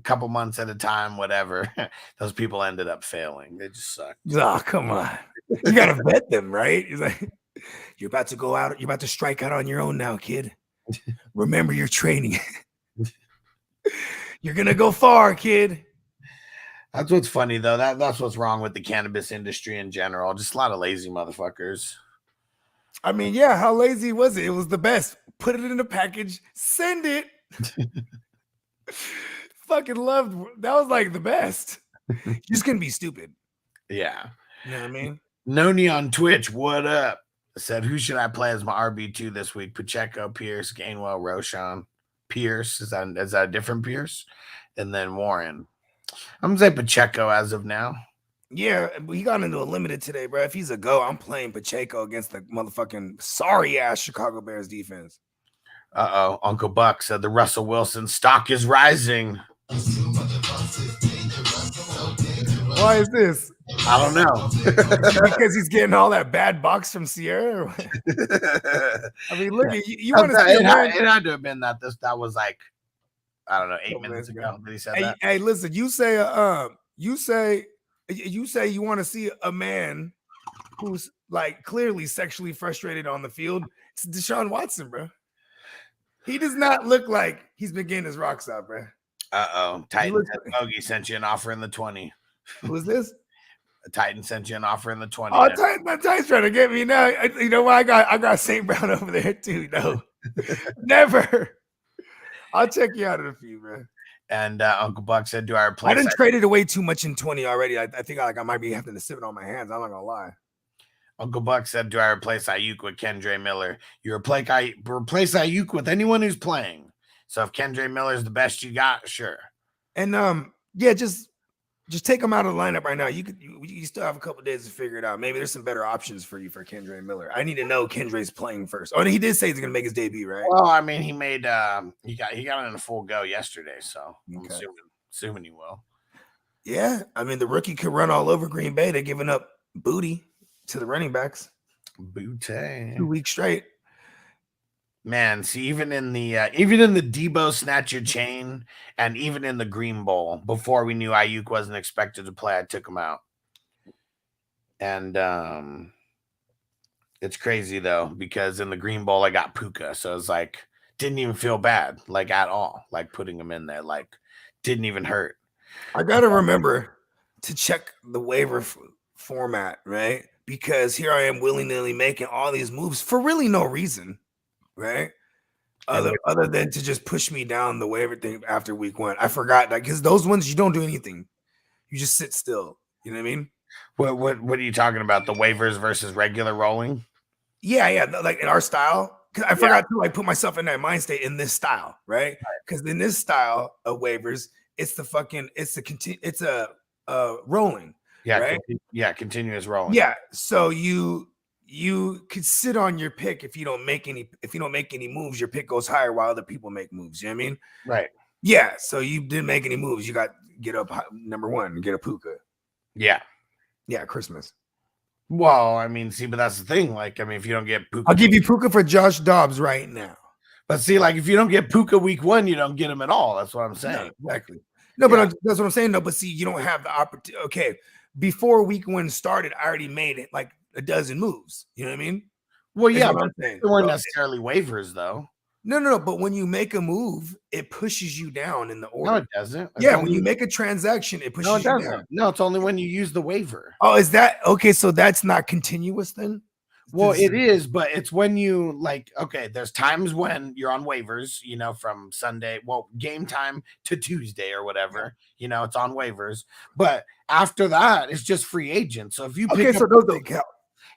couple months at a time, whatever. Those people ended up failing. They just suck. Oh, come on. You gotta vet them, right? He's like, you're about to go out, you're about to strike out on your own now, kid. Remember your training. You're gonna go far, kid. That's what's funny though. That's what's wrong with the cannabis industry in general. Just a lot of lazy motherfuckers. I mean, yeah, how lazy was it? It was the best. Put it in a package, send it. Fucking loved that was like the best. You're just gonna be stupid. Yeah. You know what I mean? Noni on Twitch, what up? Said, who should I play as my RB2 this week? Pacheco, Pierce, Gainwell, Roshan, Pierce. Is that a different Pierce? And then Warren. I'm gonna say Pacheco as of now. Yeah, he got into a limited today, bro. If he's a go, I'm playing Pacheco against the motherfucking sorry ass Chicago Bears defense. Uh-oh. Uncle Buck said the Russell Wilson stock is rising. Why is this? I don't know. Because he's getting all that bad box from Sierra. I mean, look, you want to see it had to have been that was like, I don't know, 8 minutes ago that he said that. Hey, listen, you say you want to see a man who's like clearly sexually frustrated on the field. It's Deshaun Watson, bro. He does not look like he's been getting his rocks out, bro. Uh-oh. Titan Bogey sent you an offer in the 20. Who is this? The Titan sent you an offer in the 20. Oh, Titan's trying to get me now. You know what? I got St. Brown over there too. No, never. I'll check you out in a few, man. And Uncle Buck said, "Do I replace?" I didn't trade it away too much in 20 already. I think I might be having to sit it on my hands. I'm not gonna lie. Uncle Buck said, "Do I replace Ayuk with Kendra Miller?" You replace Ayuk with anyone who's playing. So if Kendra Miller is the best you got, sure. And yeah, just take him out of the lineup right now. You still have a couple days to figure it out. Maybe there's some better options for you for Kendra Miller. I need to know Kendra's playing first. Oh, and he did say he's gonna make his debut, right? Well, I mean, he made he got it in a full go yesterday, so I'm Okay. assuming he will. Yeah, I mean the rookie could run all over Green Bay. They're giving up booty to the running backs Booty. 2 weeks straight. Man, see, even in the Debo snatch your chain, and even in the Green Bowl, before we knew Ayuk wasn't expected to play, I took him out. And it's crazy though, because in the Green Bowl I got Puka, so it's like didn't even feel bad, like at all, like putting him in there, like didn't even hurt. I gotta remember to check the waiver format, right? Because here I am willy-nilly making all these moves for really no reason, right? Other than to just push me down the waiver thing after week 1. I forgot that because those ones you don't do anything, you just sit still. You know what I mean? What are you talking about? The waivers versus regular rolling? Yeah, like in our style. Because I forgot to like put myself in that mind state in this style, right? Because in this style of waivers, it's a rolling. Yeah, right? Continuous rolling. Yeah, so you could sit on your pick if you don't make any moves, your pick goes higher while other people make moves. You know what I mean? Right. Yeah. So you didn't make any moves. You got get up number 1, get a Puka. Yeah. Yeah, Christmas. Well, I mean, see, but that's the thing. Like, I mean, if you don't get Puka, I'll give you Puka for Josh Dobbs right now. But see, like, if you don't get Puka week 1, you don't get him at all. That's what I'm saying. No, exactly. No, but that's what I'm saying. No, but see, you don't have the opportunity. Okay, before week 1 started, I already made it like a dozen moves. You know what I mean? Well, yeah, but they weren't necessarily waivers, though. No. But when you make a move, it pushes you down in the order. No, it doesn't. When you make a transaction, it pushes you down. No, it's only when you use the waiver. Oh, is that okay? So that's not continuous then? Well, it is, but it's when you like, okay, there's times when you're on waivers, you know, from Sunday, game time to Tuesday or whatever, you know, it's on waivers. But after that, it's just free agent. So if you pick so those don't count.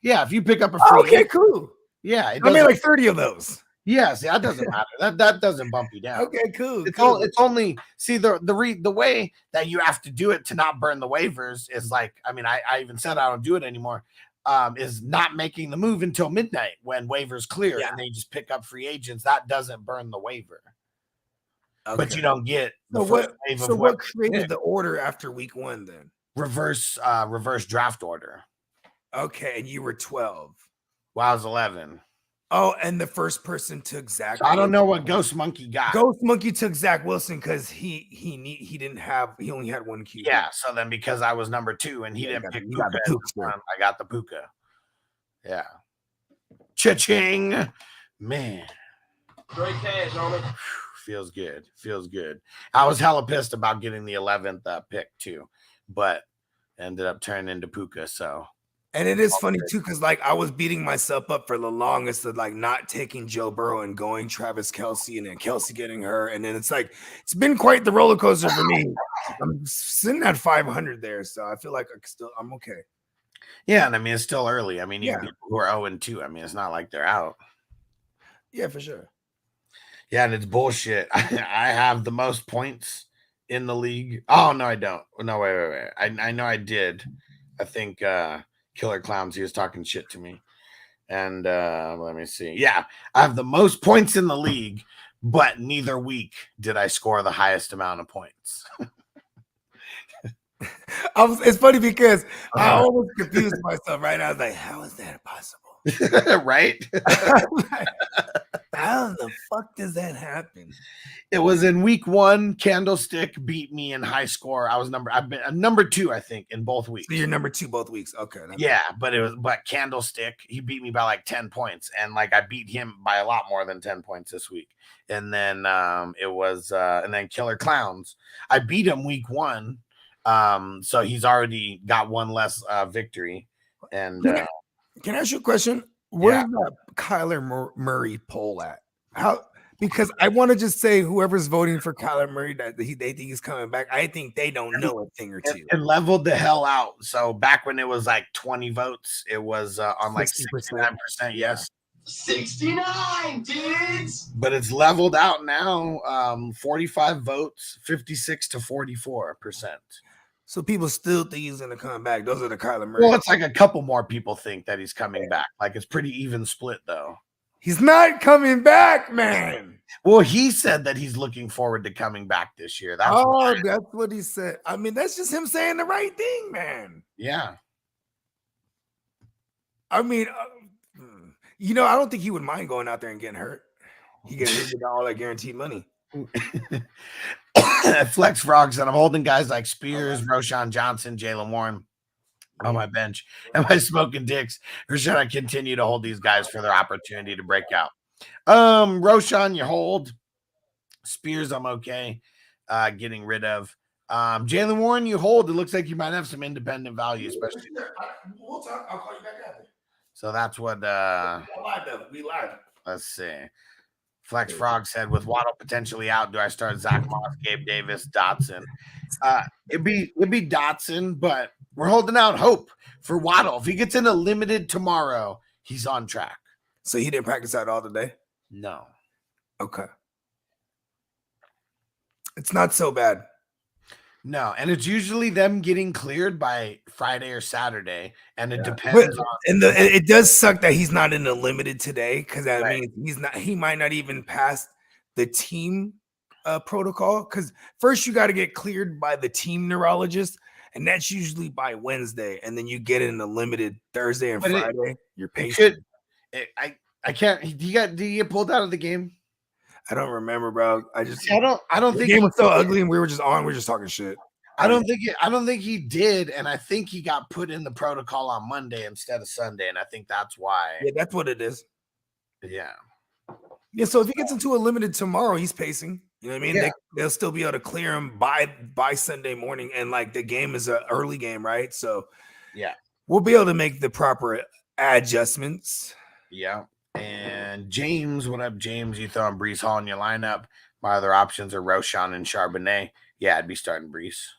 Yeah, if you pick up a free agent, cool. Yeah, I made like 30 of those. Yeah, see, that doesn't matter. That doesn't bump you down. Okay, cool. It's only see the way that you have to do it to not burn the waivers is like, I mean, I even said I don't do it anymore. Is not making the move until midnight when waivers clear and they just pick up free agents. That doesn't burn the waiver. Okay. But you don't get the first wave of what created the order after week 1 then? Reverse draft order. Okay, and you were 12. Well, I was 11. Oh, and the first person took Zach. So I don't know what Ghost Monkey got. Ghost Monkey took Zach Wilson because he only had 1 QB. Yeah, so then because I was number 2 and he didn't pick Puka, I got the Puka. Yeah. Cha-ching. Man. Great cash on it. Feels good. I was hella pissed about getting the 11th pick too, but ended up turning into Puka, so. And it is funny too, because like I was beating myself up for the longest of like not taking Joe Burrow and going Travis Kelce and then Kelce getting her. And then it's like, it's been quite the roller coaster for me. I'm sitting at 500 there. So I feel like I'm okay. Yeah. And I mean, it's still early. I mean, even people who are 0-2, I mean, it's not like they're out. Yeah, for sure. Yeah. And it's bullshit. I have the most points in the league. Oh, no, I don't. No, wait. I know I did. I think, Killer Clowns, he was talking shit to me. And let me see. Yeah, I have the most points in the league, but neither week did I score the highest amount of points. It's funny because I almost confused myself right now. I was like, how is that possible? Right? How the fuck does that happen? It was in week 1. Candlestick beat me in high score. I've been number 2, I think, in both weeks. So you're number 2 both weeks. Okay. Yeah, but Candlestick, he beat me by like 10 points, and like I beat him by a lot more than 10 points this week. And then and then Killer Clowns, I beat him week 1. So he's already got one less victory. And can I ask you a question? Where's that Kyler Murray poll at? How? Because I want to just say whoever's voting for Kyler Murray that they think he's coming back, I think they don't know a thing or two. It leveled the hell out. So back when it was like 20 votes, it was on like 69% yes. 69 dudes. But it's leveled out now. 45 votes, 56 to 44%. So people still think he's gonna come back. Those are the Kyler Murray. Well, it's like a couple more people think that he's coming back. Like it's pretty even split though. He's not coming back, man. Well, he said that he's looking forward to coming back this year. That's what he said. I mean, that's just him saying the right thing, man. Yeah. I mean, I don't think he would mind going out there and getting hurt. He gets all that guaranteed money. Flex Frog said, I'm holding guys like Spears, Roshan Johnson, Jalen Warren on my bench. Am I smoking dicks, or should I continue to hold these guys for their opportunity to break out? Roshan, you hold. Spears, I'm okay getting rid of. Jalen Warren, you hold. It looks like you might have some independent value, especially. We'll talk. I'll call you back after. So that's what we live. Let's see. Flex Frog said, with Waddle potentially out, do I start Zach Moss, Gabe Davis, Dotson? It'd be Dotson, but we're holding out hope for Waddle. If he gets in a limited tomorrow, he's on track. So he didn't practice out all today? No. Okay. It's not so bad. No, and it's usually them getting cleared by Friday or Saturday, and it depends on. And it does suck that he's not in the limited today, because that means he might not even pass the team protocol. Because first you got to get cleared by the team neurologist, and that's usually by Wednesday, and then you get in the limited Thursday and Friday. You're patient. I can't. Do you get pulled out of the game? I don't remember, bro. I don't think the game was so ugly, and we were just talking shit. I don't think he did, and I think he got put in the protocol on Monday instead of Sunday, and I think that's why. Yeah, that's what it is. Yeah. Yeah, so if he gets into a limited tomorrow, he's pacing. You know what I mean? Yeah. They'll still be able to clear him by Sunday morning, and like the game is an early game, right? So yeah, we'll be able to make the proper adjustments. Yeah. And James, what up, James? You throwing Bryce Hall in your lineup? My other options are Roshan and Charbonnet. Yeah, I'd be starting Bryce.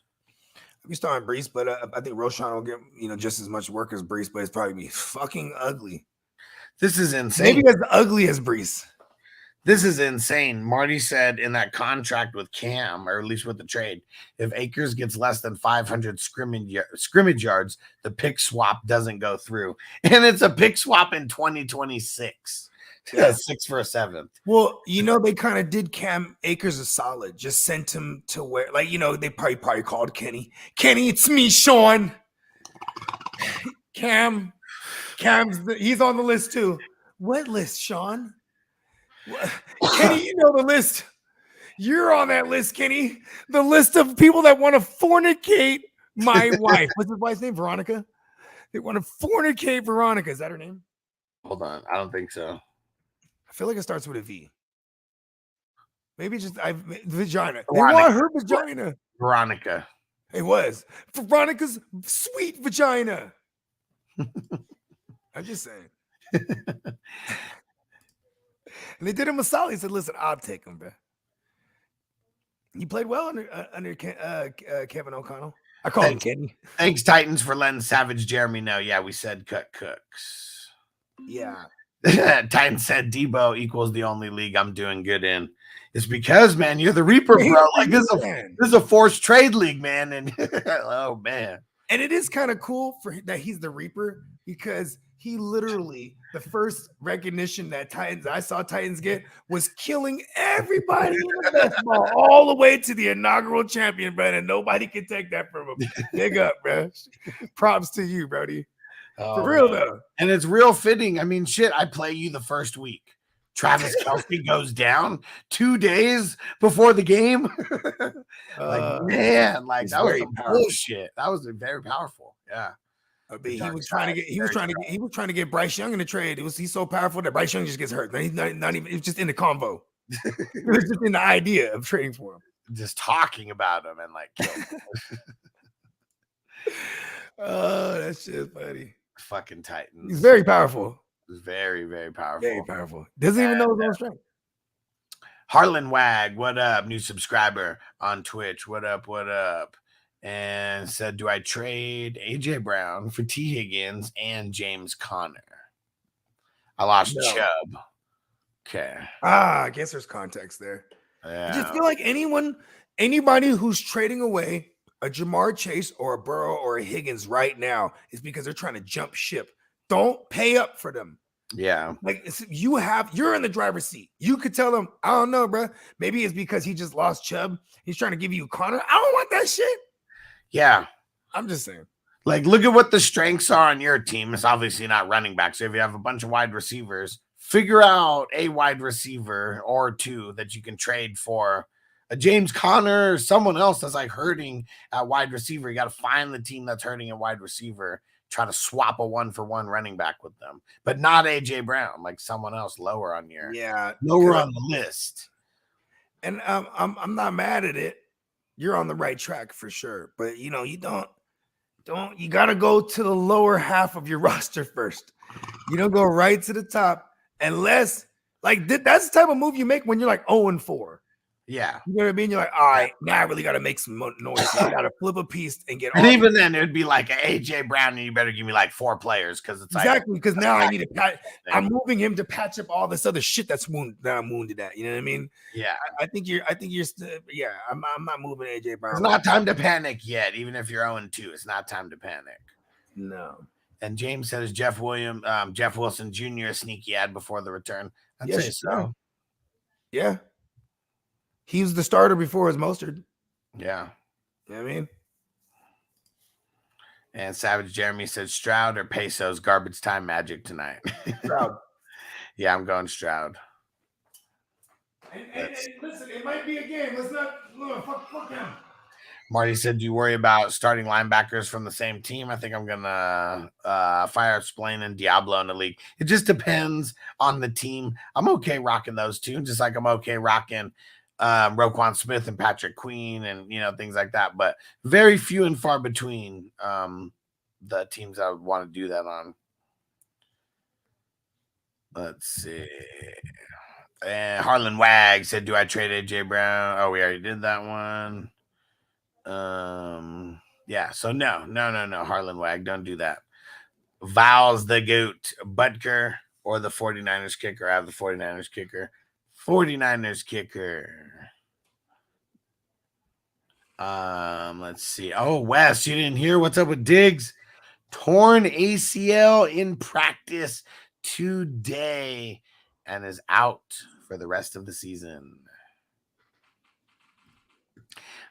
I'd be starting Bryce, but I think Roshan will get just as much work as Bryce, but it's probably be fucking ugly. This is insane. Maybe as ugly as Bryce. This is insane. Marty said in that contract with Cam, or at least with the trade, if Akers gets less than 500 scrimmage yards, the pick swap doesn't go through. And it's a pick swap in 2026. Yeah, 6 for a 7th. Well, they kind of did Cam Akers a solid. Just sent him to where, they probably called Kenny. Kenny, it's me, Sean. Cam's he's on the list too. What list, Sean? Kenny, you know the list. You're on that list, Kenny. The list of people that want to fornicate my wife. What's his wife's name? Veronica. They want to fornicate Veronica. Is that her name? Hold on. I don't think so. I feel like it starts with a V. Maybe just vagina. Veronica. They want her vagina. Veronica. It was Veronica's sweet vagina. I'm just saying. And they did him a solid. He said, listen, I'll take him, bro. He played well under Kevin O'Connell. I call him Kenny. Thanks, Titans, for letting Savage Jeremy know. Yeah, we said cut Cooks. Yeah. Titans said Debo equals the only league I'm doing good in. It's because, man, you're the Reaper, bro. Like this is a forced trade league, man. And oh man. And it is kind of cool that he's the Reaper, because he literally, the first recognition that I saw Titans get was killing everybody in the basketball all the way to the inaugural champion, bro. And nobody can take that from him. Big up, bro. Props to you, Brody. For real, though. And it's real fitting. I mean, shit, I play you the first week. Travis Kelce goes down 2 days before the game. Man, that was bullshit. That was very powerful. Yeah. He was trying to get Bryce Young in the trade. He's so powerful that Bryce Young just gets hurt. He's not even. It was just in the convo. It was just in the idea of trading for him. Just talking about him and kill him. Oh, that shit is funny. Fucking Titans. He's very powerful. Very, very powerful. Very powerful. Doesn't even know his own strength. Harlan Wag, what up? New subscriber on Twitch. What up? What up? And said, do I trade AJ Brown for T. Higgins and James Conner? I lost Chubb. Okay. I guess there's context there. Yeah. I just feel like anybody who's trading away a Jamar Chase or a Burrow or a Higgins right now is because they're trying to jump ship. Don't pay up for them. Yeah. Like you're in the driver's seat. You could tell them, I don't know, bro. Maybe it's because he just lost Chubb. He's trying to give you Connor. I don't want that shit. Yeah. I'm just saying. Like, look at what the strengths are on your team. It's obviously not running back. So if you have a bunch of wide receivers, figure out a wide receiver or two that you can trade for a James Conner or someone else that's like hurting at wide receiver. You got to find the team that's hurting at wide receiver, try to swap a 1-for-1 running back with them, but not AJ Brown, like someone else lower on your lower on the list. And I'm not mad at it. You're on the right track for sure. But you got to go to the lower half of your roster first. You don't go right to the top unless that's the type of move you make when you're like 0-4. Yeah. You know what I mean? You're like, all right, now I really got to make some noise. You got to flip a piece and get And even then, it would be like an AJ Brown, and you better give me like 4 players because it's exactly because now I need to patch. I'm moving him to patch up all this other shit that I'm wounded at. You know what I mean? Yeah. I think you're still. Yeah, I'm not moving AJ Brown. It's not time to panic yet. Even if you're 0-2, it's not time to panic. No. And James says Jeff Wilson Jr. a sneaky ad before the return. I'd say so. Yeah. He was the starter before his Mostert. Yeah. You know what I mean? And Savage Jeremy said Stroud or Pesos garbage time magic tonight. Stroud. Yeah, I'm going Stroud. And listen, it might be a game. Let's not fuck him. Marty said, do you worry about starting linebackers from the same team? I think I'm going to fire Splain and Diablo in the league. It just depends on the team. I'm okay rocking those two, just like I'm okay rocking Roquan Smith and Patrick Queen and, things like that. But very few and far between the teams I would want to do that on. Let's see. And Harlan Wag said, do I trade AJ Brown? Oh, we already did that one. Yeah, so no, Harlan Wag, don't do that. Val's the goat, Butker or the 49ers kicker. I have the 49ers kicker. 49ers kicker. Let's see. Oh, Wes, you didn't hear what's up with Diggs? Torn ACL in practice today and is out for the rest of the season.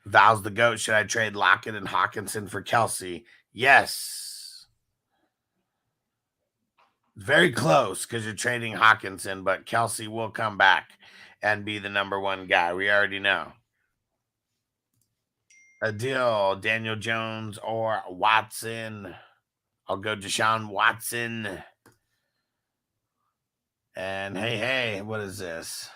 Val's the GOAT. Should I trade Lockett and Hawkinson for Kelsey? Yes. Very close because you're trading Hawkinson, but Kelsey will come back and be the number one guy. We already know. A deal, Daniel Jones or Watson. I'll go Deshaun Watson. And hey, what is this?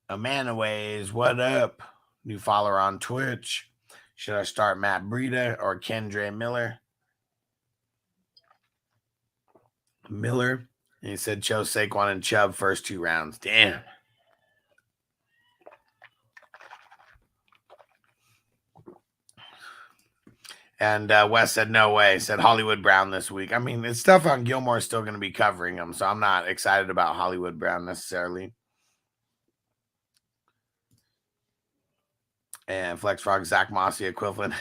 Amanaways, what up? New follower on Twitch. Should I start Matt Breida or Kendre Miller? Miller. And he said chose Saquon and Chubb first 2 rounds. Damn. And Wes said, no way. Said Hollywood Brown this week. I mean, it's stuff on Gilmore is still going to be covering him, so I'm not excited about Hollywood Brown necessarily. And Flex Frog, Zach Mossy, equivalent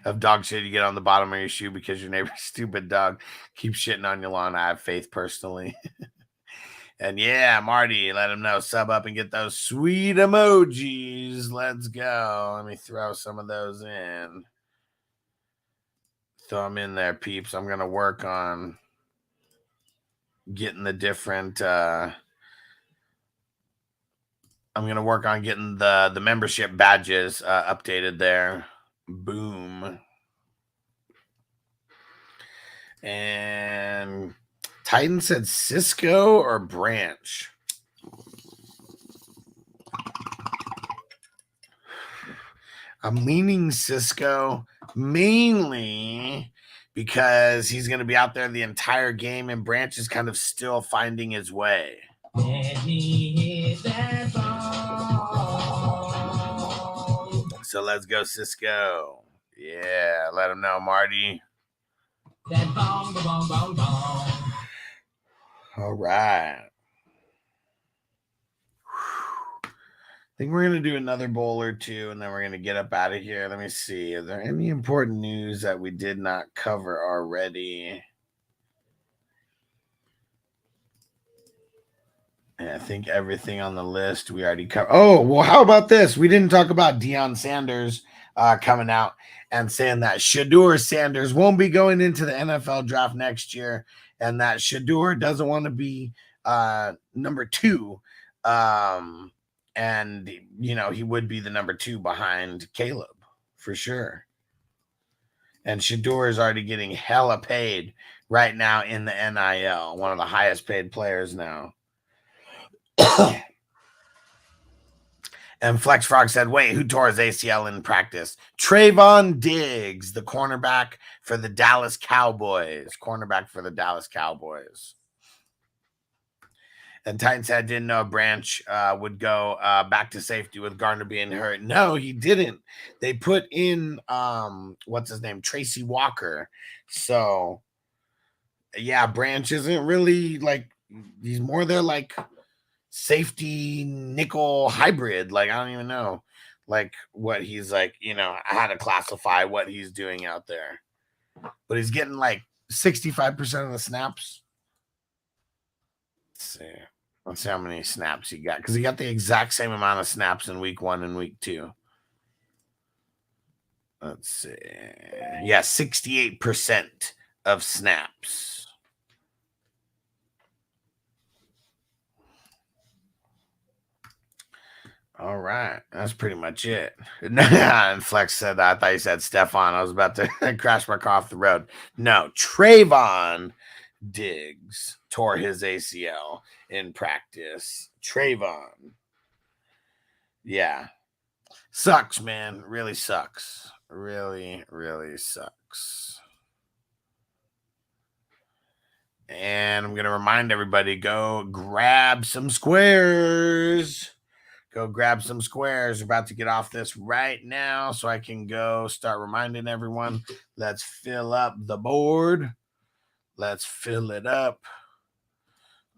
of dog shit you get on the bottom of your shoe because your neighbor's stupid dog keeps shitting on your lawn. I have faith personally. And yeah, Marty, let him know. Sub up and get those sweet emojis. Let's go. Let me throw some of those in. Throw them in there, peeps. I'm going to work on getting the different... I'm going to work on getting the membership badges updated there. Boom. And Titan said Cisco or Branch. I'm leaning Cisco mainly because he's going to be out there the entire game, and Branch is kind of still finding his way. Let me hit that ball. So let's go, Cisco. Yeah, let him know, Marty. That bong, bong, bong, bong. All right. I think we're going to do another bowl or two, and then we're going to get up out of here. Let me see. Is there any important news that we did not cover already? And I think everything on the list we already covered. Oh, well, how about this? We didn't talk about Deion Sanders coming out and saying that Shedeur Sanders won't be going into the NFL draft next year, and that Shedeur doesn't want to be number 2. And, you know, he would be the number 2 behind Caleb for sure. And Shedeur is already getting hella paid right now in the NIL, one of the highest paid players now. And Flex Frog said, wait, who tore his ACL in practice? Trevon Diggs, the cornerback for the Dallas Cowboys. And Titans said, didn't know Branch would go back to safety with Gardner being hurt. No, he didn't. They put in, what's his name? Tracy Walker. So, yeah, Branch isn't really like, he's more there like safety nickel hybrid. Like, I don't even know like what he's like, you know, how to classify what he's doing out there. But he's getting like 65% of the snaps. Let's see how many snaps he got, because he got the exact same amount of snaps in week 1 and week 2. Let's see. Yeah, 68% of snaps. All right. That's pretty much it. And Flex said that. I thought you said Stefan. I was about to crash my car off the road. No, Trevon Diggs tore his ACL in practice. Trevon. Yeah. Sucks, man. Really sucks. Really, really sucks. And I'm going to remind everybody, go grab some squares. Go grab some squares. We're about to get off this right now so I can go start reminding everyone. Let's fill up the board. Let's fill it up.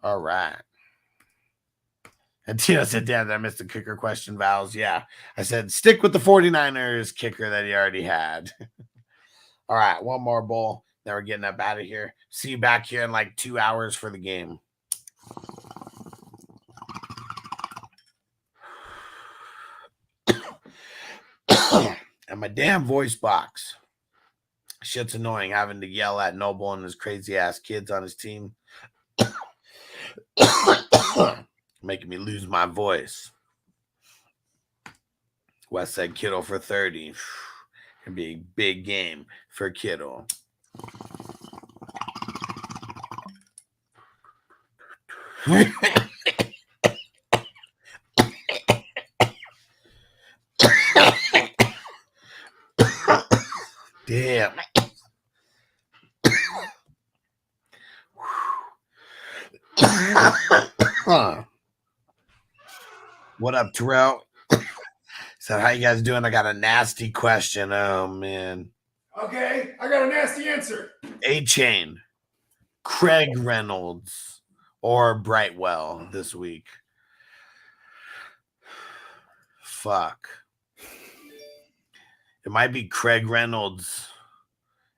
All right. And Tino said, damn, I missed the kicker question, Vals. Yeah. I said, stick with the 49ers kicker that he already had. All right. One more bowl. Then we're getting up out of here. See you back here in like 2 hours for the game. And my damn voice box. Shit's annoying having to yell at Noble and his crazy ass kids on his team. Making me lose my voice. West said Kittle for 30. Gonna be a big game for Kittle. Damn. What up, Terrell? So how you guys doing? I got a nasty question. Oh, man. Okay, I got a nasty answer. A-Chain, Craig Reynolds, or Brightwell this week? Fuck. It might be Craig Reynolds.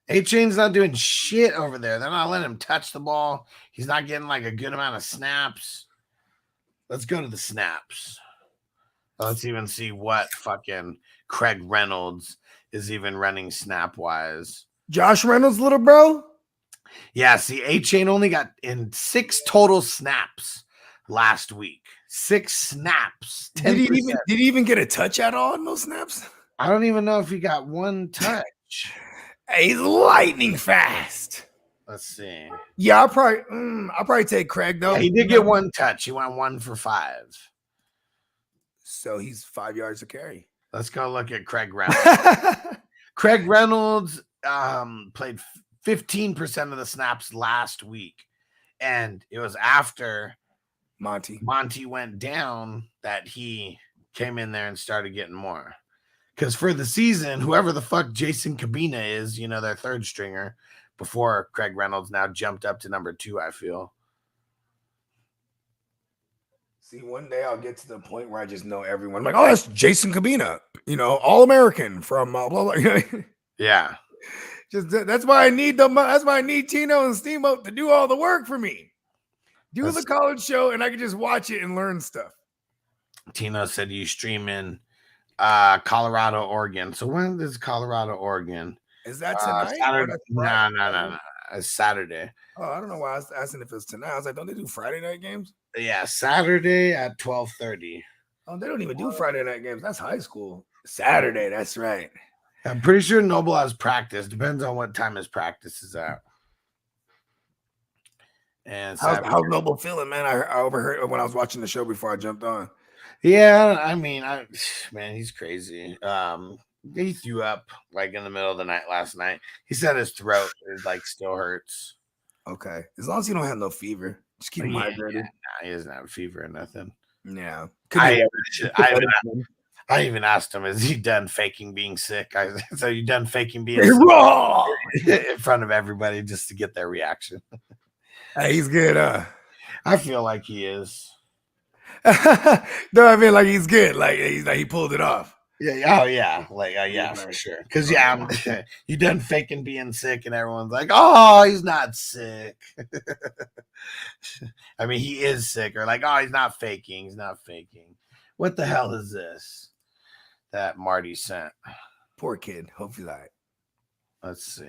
A-Chain's not doing shit over there. They're not letting him touch the ball. He's not getting like a good amount of snaps. Let's go to the snaps. Let's even see what fucking Craig Reynolds is even running snap-wise. Josh Reynolds' little bro? Yeah, see, A-Chain only got in 6 total snaps last week. 6 snaps. 10%. Did he even get a touch at all in those snaps? I don't even know if he got one touch. He's lightning fast. Let's see. Yeah, I'll probably take Craig though. Yeah, he did get one touch. He went 1 for 5. So he's 5 yards a carry. Let's go look at Craig Reynolds. Craig Reynolds played 15% of the snaps last week, and it was after Monty went down that he came in there and started getting more. Because for the season, whoever the fuck Jason Cabina is, their third stringer before Craig Reynolds now jumped up to number 2, I feel. See, one day I'll get to the point where I just know everyone. I'm like, oh, that's Jason Cabina, All-American from blah, blah. Yeah. That's why I need That's why I need Tino and Steamboat to do all the work for me. The college show, and I can just watch it and learn stuff. Tino said you stream in Colorado, Oregon. So when is Colorado, Oregon? Is that tonight? Saturday? No. It's Saturday. Oh, I don't know why I was asking if it's tonight. I was like, don't they do Friday night games? Yeah, Saturday at 12:30. Oh, they don't even do Friday night games. That's high school. Saturday, that's right. I'm pretty sure Noble has practice. Depends on what time his practice is at. And how's Noble feeling, man? I overheard when I was watching the show before I jumped on. Yeah, I mean, man, he's crazy. He threw up like in the middle of the night last night. He said his throat is like still hurts. Okay, as long as you don't have no fever, just keep him hydrated. Yeah, nah, he doesn't have fever or nothing. Yeah, I even asked him, "Is he done faking being sick?" So you done faking being sick in front of everybody just to get their reaction? Hey, he's good, I feel like he is. No, I mean like he's good. Like he pulled it off. Yeah. Oh yeah. Yeah, for sure. Because you done faking being sick, and everyone's like, "Oh, he's not sick." I mean, he is sick, or like, "Oh, he's not faking. He's not faking." What the hell is this that Marty sent? Poor kid. Hope he's all right. Let's see.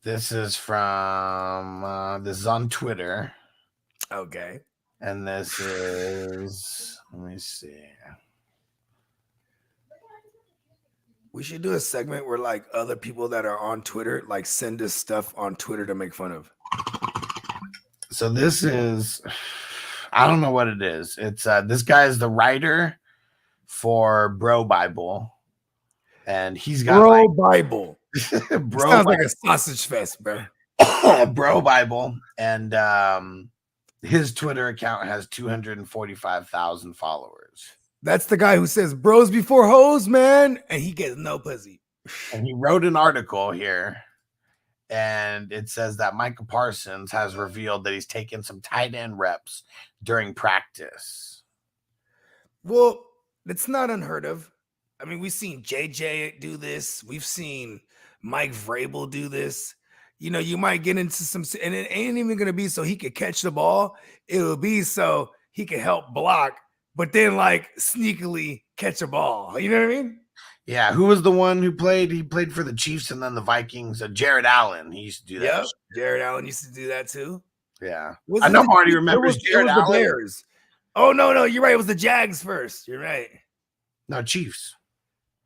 This is from this is on Twitter. Okay. And this is, let me see. We should do a segment where like other people that are on Twitter like send us stuff on Twitter to make fun of. So this is, I don't know what it is. It's this guy is the writer for Bro Bible, and he's got Bro Bible. Bro sounds like a sausage fest, bro. Bro Bible, and his Twitter account has 245,000 followers. That's the guy who says bros before hoes, man, and he gets no pussy. And he wrote an article here, and it says that Micah Parsons has revealed that he's taken some tight end reps during practice. Well, it's not unheard of. I mean, we've seen JJ do this. We've seen Mike Vrabel do this. You might get into some, and it ain't even going to be so he could catch the ball. It'll be so he can help block, but then like sneakily catch a ball. You know what I mean? Yeah. Who was the one who played? He played for the Chiefs and then the Vikings. Jared Allen. He used to do that. Yep. Jared Allen used to do that too. Yeah. I know Marty remembers Jared Allen. The Bears. Oh, no. You're right. It was the Jags first. You're right. No, Chiefs.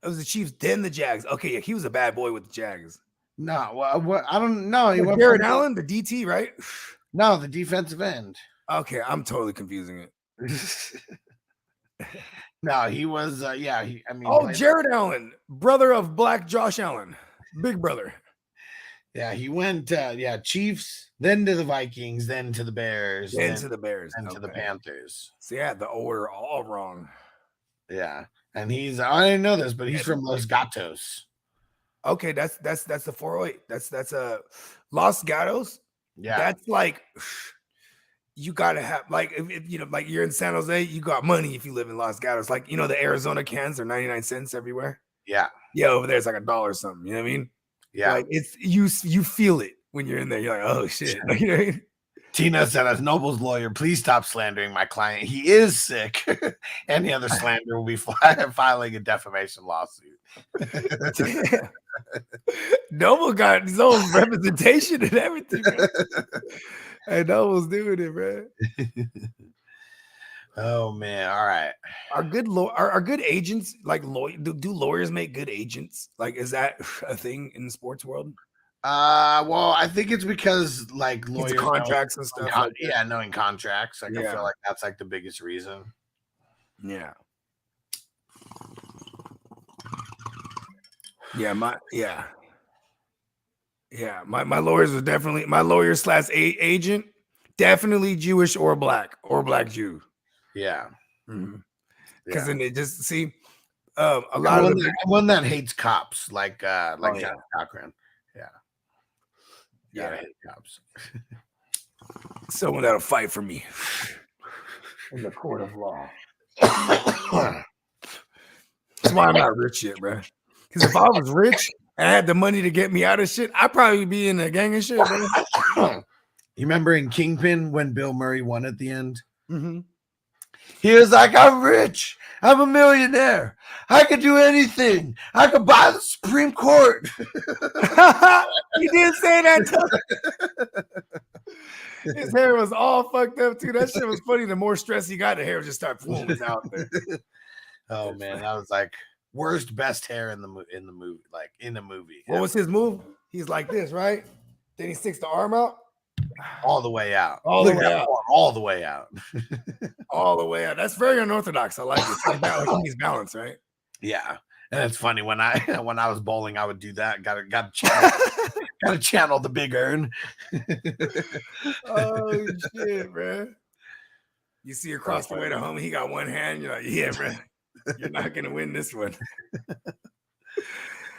It was the Chiefs, then the Jags. Okay, yeah, he was a bad boy with the Jags. No, well, I don't know. He went Jared Allen, the DT, right? No, the defensive end. Okay, I'm totally confusing it. No, he was. Jared Allen, brother of Black Josh Allen, big brother. Yeah, he went. Chiefs, then to the Vikings, then to the Bears, then to the Bears, and to the Panthers. So yeah, the order all wrong. Yeah. And I didn't know this, but he's from Los Gatos. Okay, that's the 408. That's Los Gatos. Yeah. That's like you gotta have like if like you're in San Jose, you got money if you live in Los Gatos. Like the Arizona cans are 99 cents everywhere. Yeah. Yeah, over there it's like $1 or something. You know what I mean? Yeah. Like it's you feel it when you're in there. You're like, oh shit. You know what I mean? Tina said, as Noble's lawyer, please stop slandering my client. He is sick. Any other slander will be filing a defamation lawsuit. Noble got his own representation and everything. And Noble's doing it, man. Oh man! All right. Are good agents like do lawyers make good agents? Like, is that a thing in the sports world? Well, I think it's because like lawyers contracts and stuff. Knowing contracts. Like I feel like that's like the biggest reason. Yeah. Yeah, my lawyers were definitely my lawyer / agent, definitely Jewish or black Jew. Yeah. Because then they just see a And lot of one that hates cops, like yeah. John Cochran. Yeah. Gotta hate cops. Someone that'll fight for me in the court of law. That's why I'm not rich yet, bro. Because if I was rich and I had the money to get me out of shit, I'd probably be in a gang of shit, bro. You remember in Kingpin when Bill Murray won at the end? Mm-hmm. He was like, I'm rich. I'm a millionaire. I could do anything. I could buy the Supreme Court. He did say that too. His hair was all fucked up too. That shit was funny. The more stress he got, the hair would just start flowing out there. Oh man, that was like worst best hair in the movie, like in the movie. What was his move? He's like this, right? Then he sticks the arm out. All the way out. All the way out. All the way out. All the way out. That's very unorthodox. I like it. It's like he's balanced, right? Yeah. And it's funny when I was bowling, I would do that. Got to channel the big earn. Oh shit, bro. You see across the way to home, he got one hand. You're like, yeah, bro. You're not gonna win this one.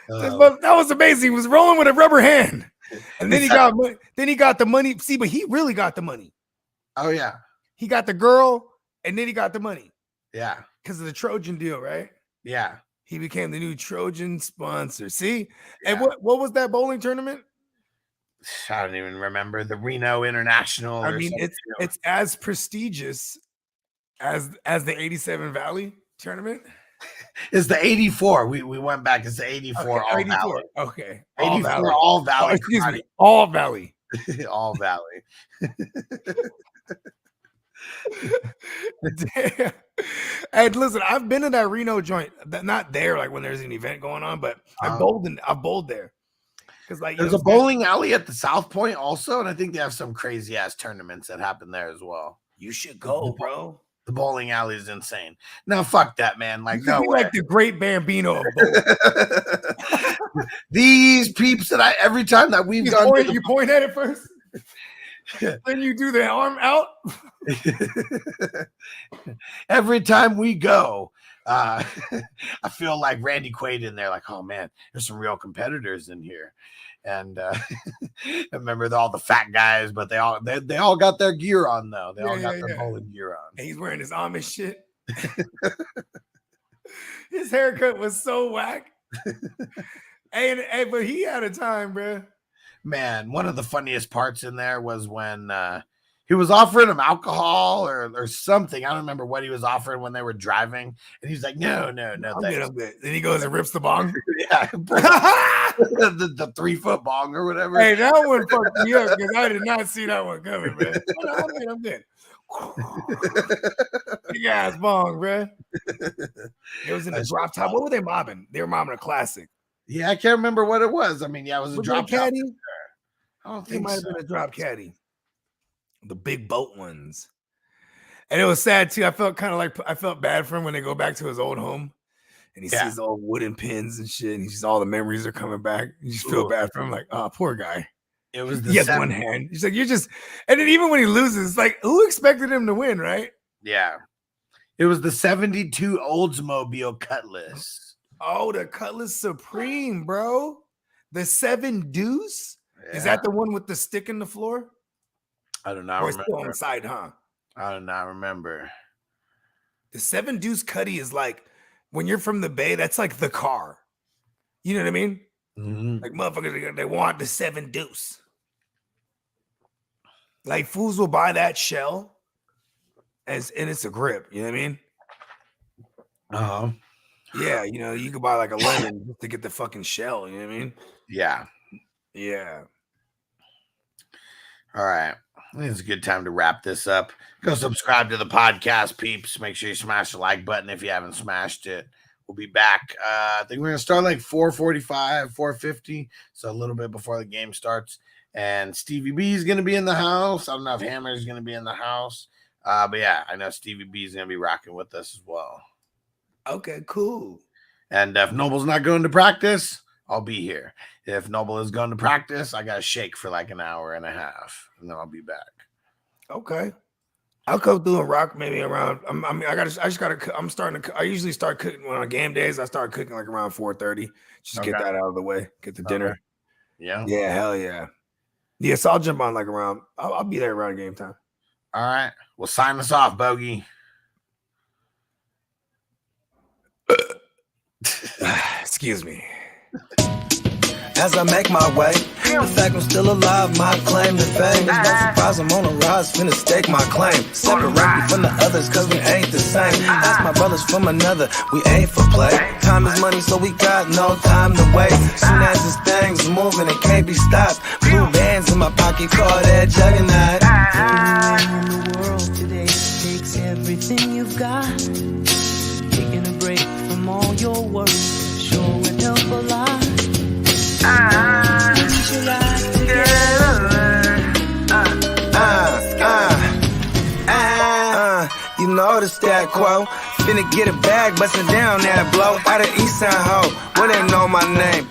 That was amazing. He was rolling with a rubber hand. And then he got money. Then he got the money. See, but he really got the money. Oh yeah. He got the girl, and then he got the money. Yeah. Because of the Trojan deal, right? Yeah. He became the new Trojan sponsor. See? Yeah. And what was that bowling tournament? I don't even remember. The Reno International. I mean, it's as prestigious as the 87 Valley tournament. It's the 84. We went back. It's the 84 okay, All 84. Valley. Okay. 84 All Valley. Oh, excuse me. All Valley. All Valley. Damn. And listen, I've been to that Reno joint. Not there, like when there's an event going on, but I've bowled there. Because like there's a bowling alley at the South Point also, and I think they have some crazy ass tournaments that happen there as well. You should go, bro. The bowling alley is insane. No, fuck that, man. Like, no way. Like the great Bambino of bowling. These peeps that every time that we've gone, you point at it first. Then you do the arm out. Every time we go, I feel like Randy Quaid in there. Like, oh man, there's some real competitors in here. And I remember all the fat guys, but they all got their gear on though. They all got their bowling gear on. And he's wearing his Amish shit. His haircut was so whack. But he had a time, bro. Man, one of the funniest parts in there was when he was offering him alcohol or something. I don't remember what he was offering when they were driving. And he's like, no, I'm good. Then he goes and rips the bong. Yeah. the 3-foot bong or whatever. Hey, that one fucked me up because I did not see that one coming, man. I'm good. Big ass bong, bro. It was in the drop top. What were they mobbing? They were mobbing a classic. Yeah, I can't remember what it was. I mean, yeah, it was a drop caddy. I don't think it might have been a drop caddy. The big boat ones. And it was sad too. I felt bad for him when they go back to his old home and he sees all wooden pins and shit. And he's just all the memories are coming back. You just feel bad for him, like, oh, poor guy. It was he has one hand. He's like, and then even when he loses, like, who expected him to win, right? Yeah. It was the 72 Oldsmobile Cutlass. Oh, the Cutlass Supreme, bro. The 7 Deuce? Yeah. Is that the one with the stick in the floor? I do not remember. Still inside, huh? I do not remember. The 7 Deuce Cuddy is like, when you're from the Bay, that's like the car. You know what I mean? Mm-hmm. Like, motherfuckers, they want the 7 Deuce. Like, fools will buy that shell and it's a grip. You know what I mean? Uh-huh. Yeah, you could buy like a lemon just to get the fucking shell. You know what I mean? Yeah. Yeah. All right. I think it's a good time to wrap this up. Go subscribe to the podcast, peeps. Make sure you smash the like button if you haven't smashed it. We'll be back. I think we're going to start like 4:45, 4:50. So a little bit before the game starts. And Stevie B is going to be in the house. I don't know if Hammer is going to be in the house. But yeah, I know Stevie B is going to be rocking with us as well. Okay, cool. And if Noble's not going to practice, I'll be here. If Noble is going to practice, I got to shake for like an hour and a half, and then I'll be back. Okay. I'll go through and rock maybe around. I usually start cooking on game days. I start cooking like around 4:30. Just get that out of the way. Get the dinner. Yeah. Yeah. Hell yeah. Yeah. So I'll jump on like around. I'll be there around game time. All right. Well, sign us off, Bogey. Excuse me. As I make my way, the fact I'm still alive, my claim to fame. It's no surprise I'm on a rise, finna stake my claim. Separate me from the others, cause we ain't the same. Ask my brothers from another, we ain't for play. Time is money, so we got no time to waste. Soon as this thing's moving, it can't be stopped. Blue bands in my pocket, call that juggernaut. In the world today takes everything you've got. Taking a break from all your work sure would help a lot. You know the stat quo. Finna get a bag, bustin' down that blow. Out of East Side Ho, where they know my name.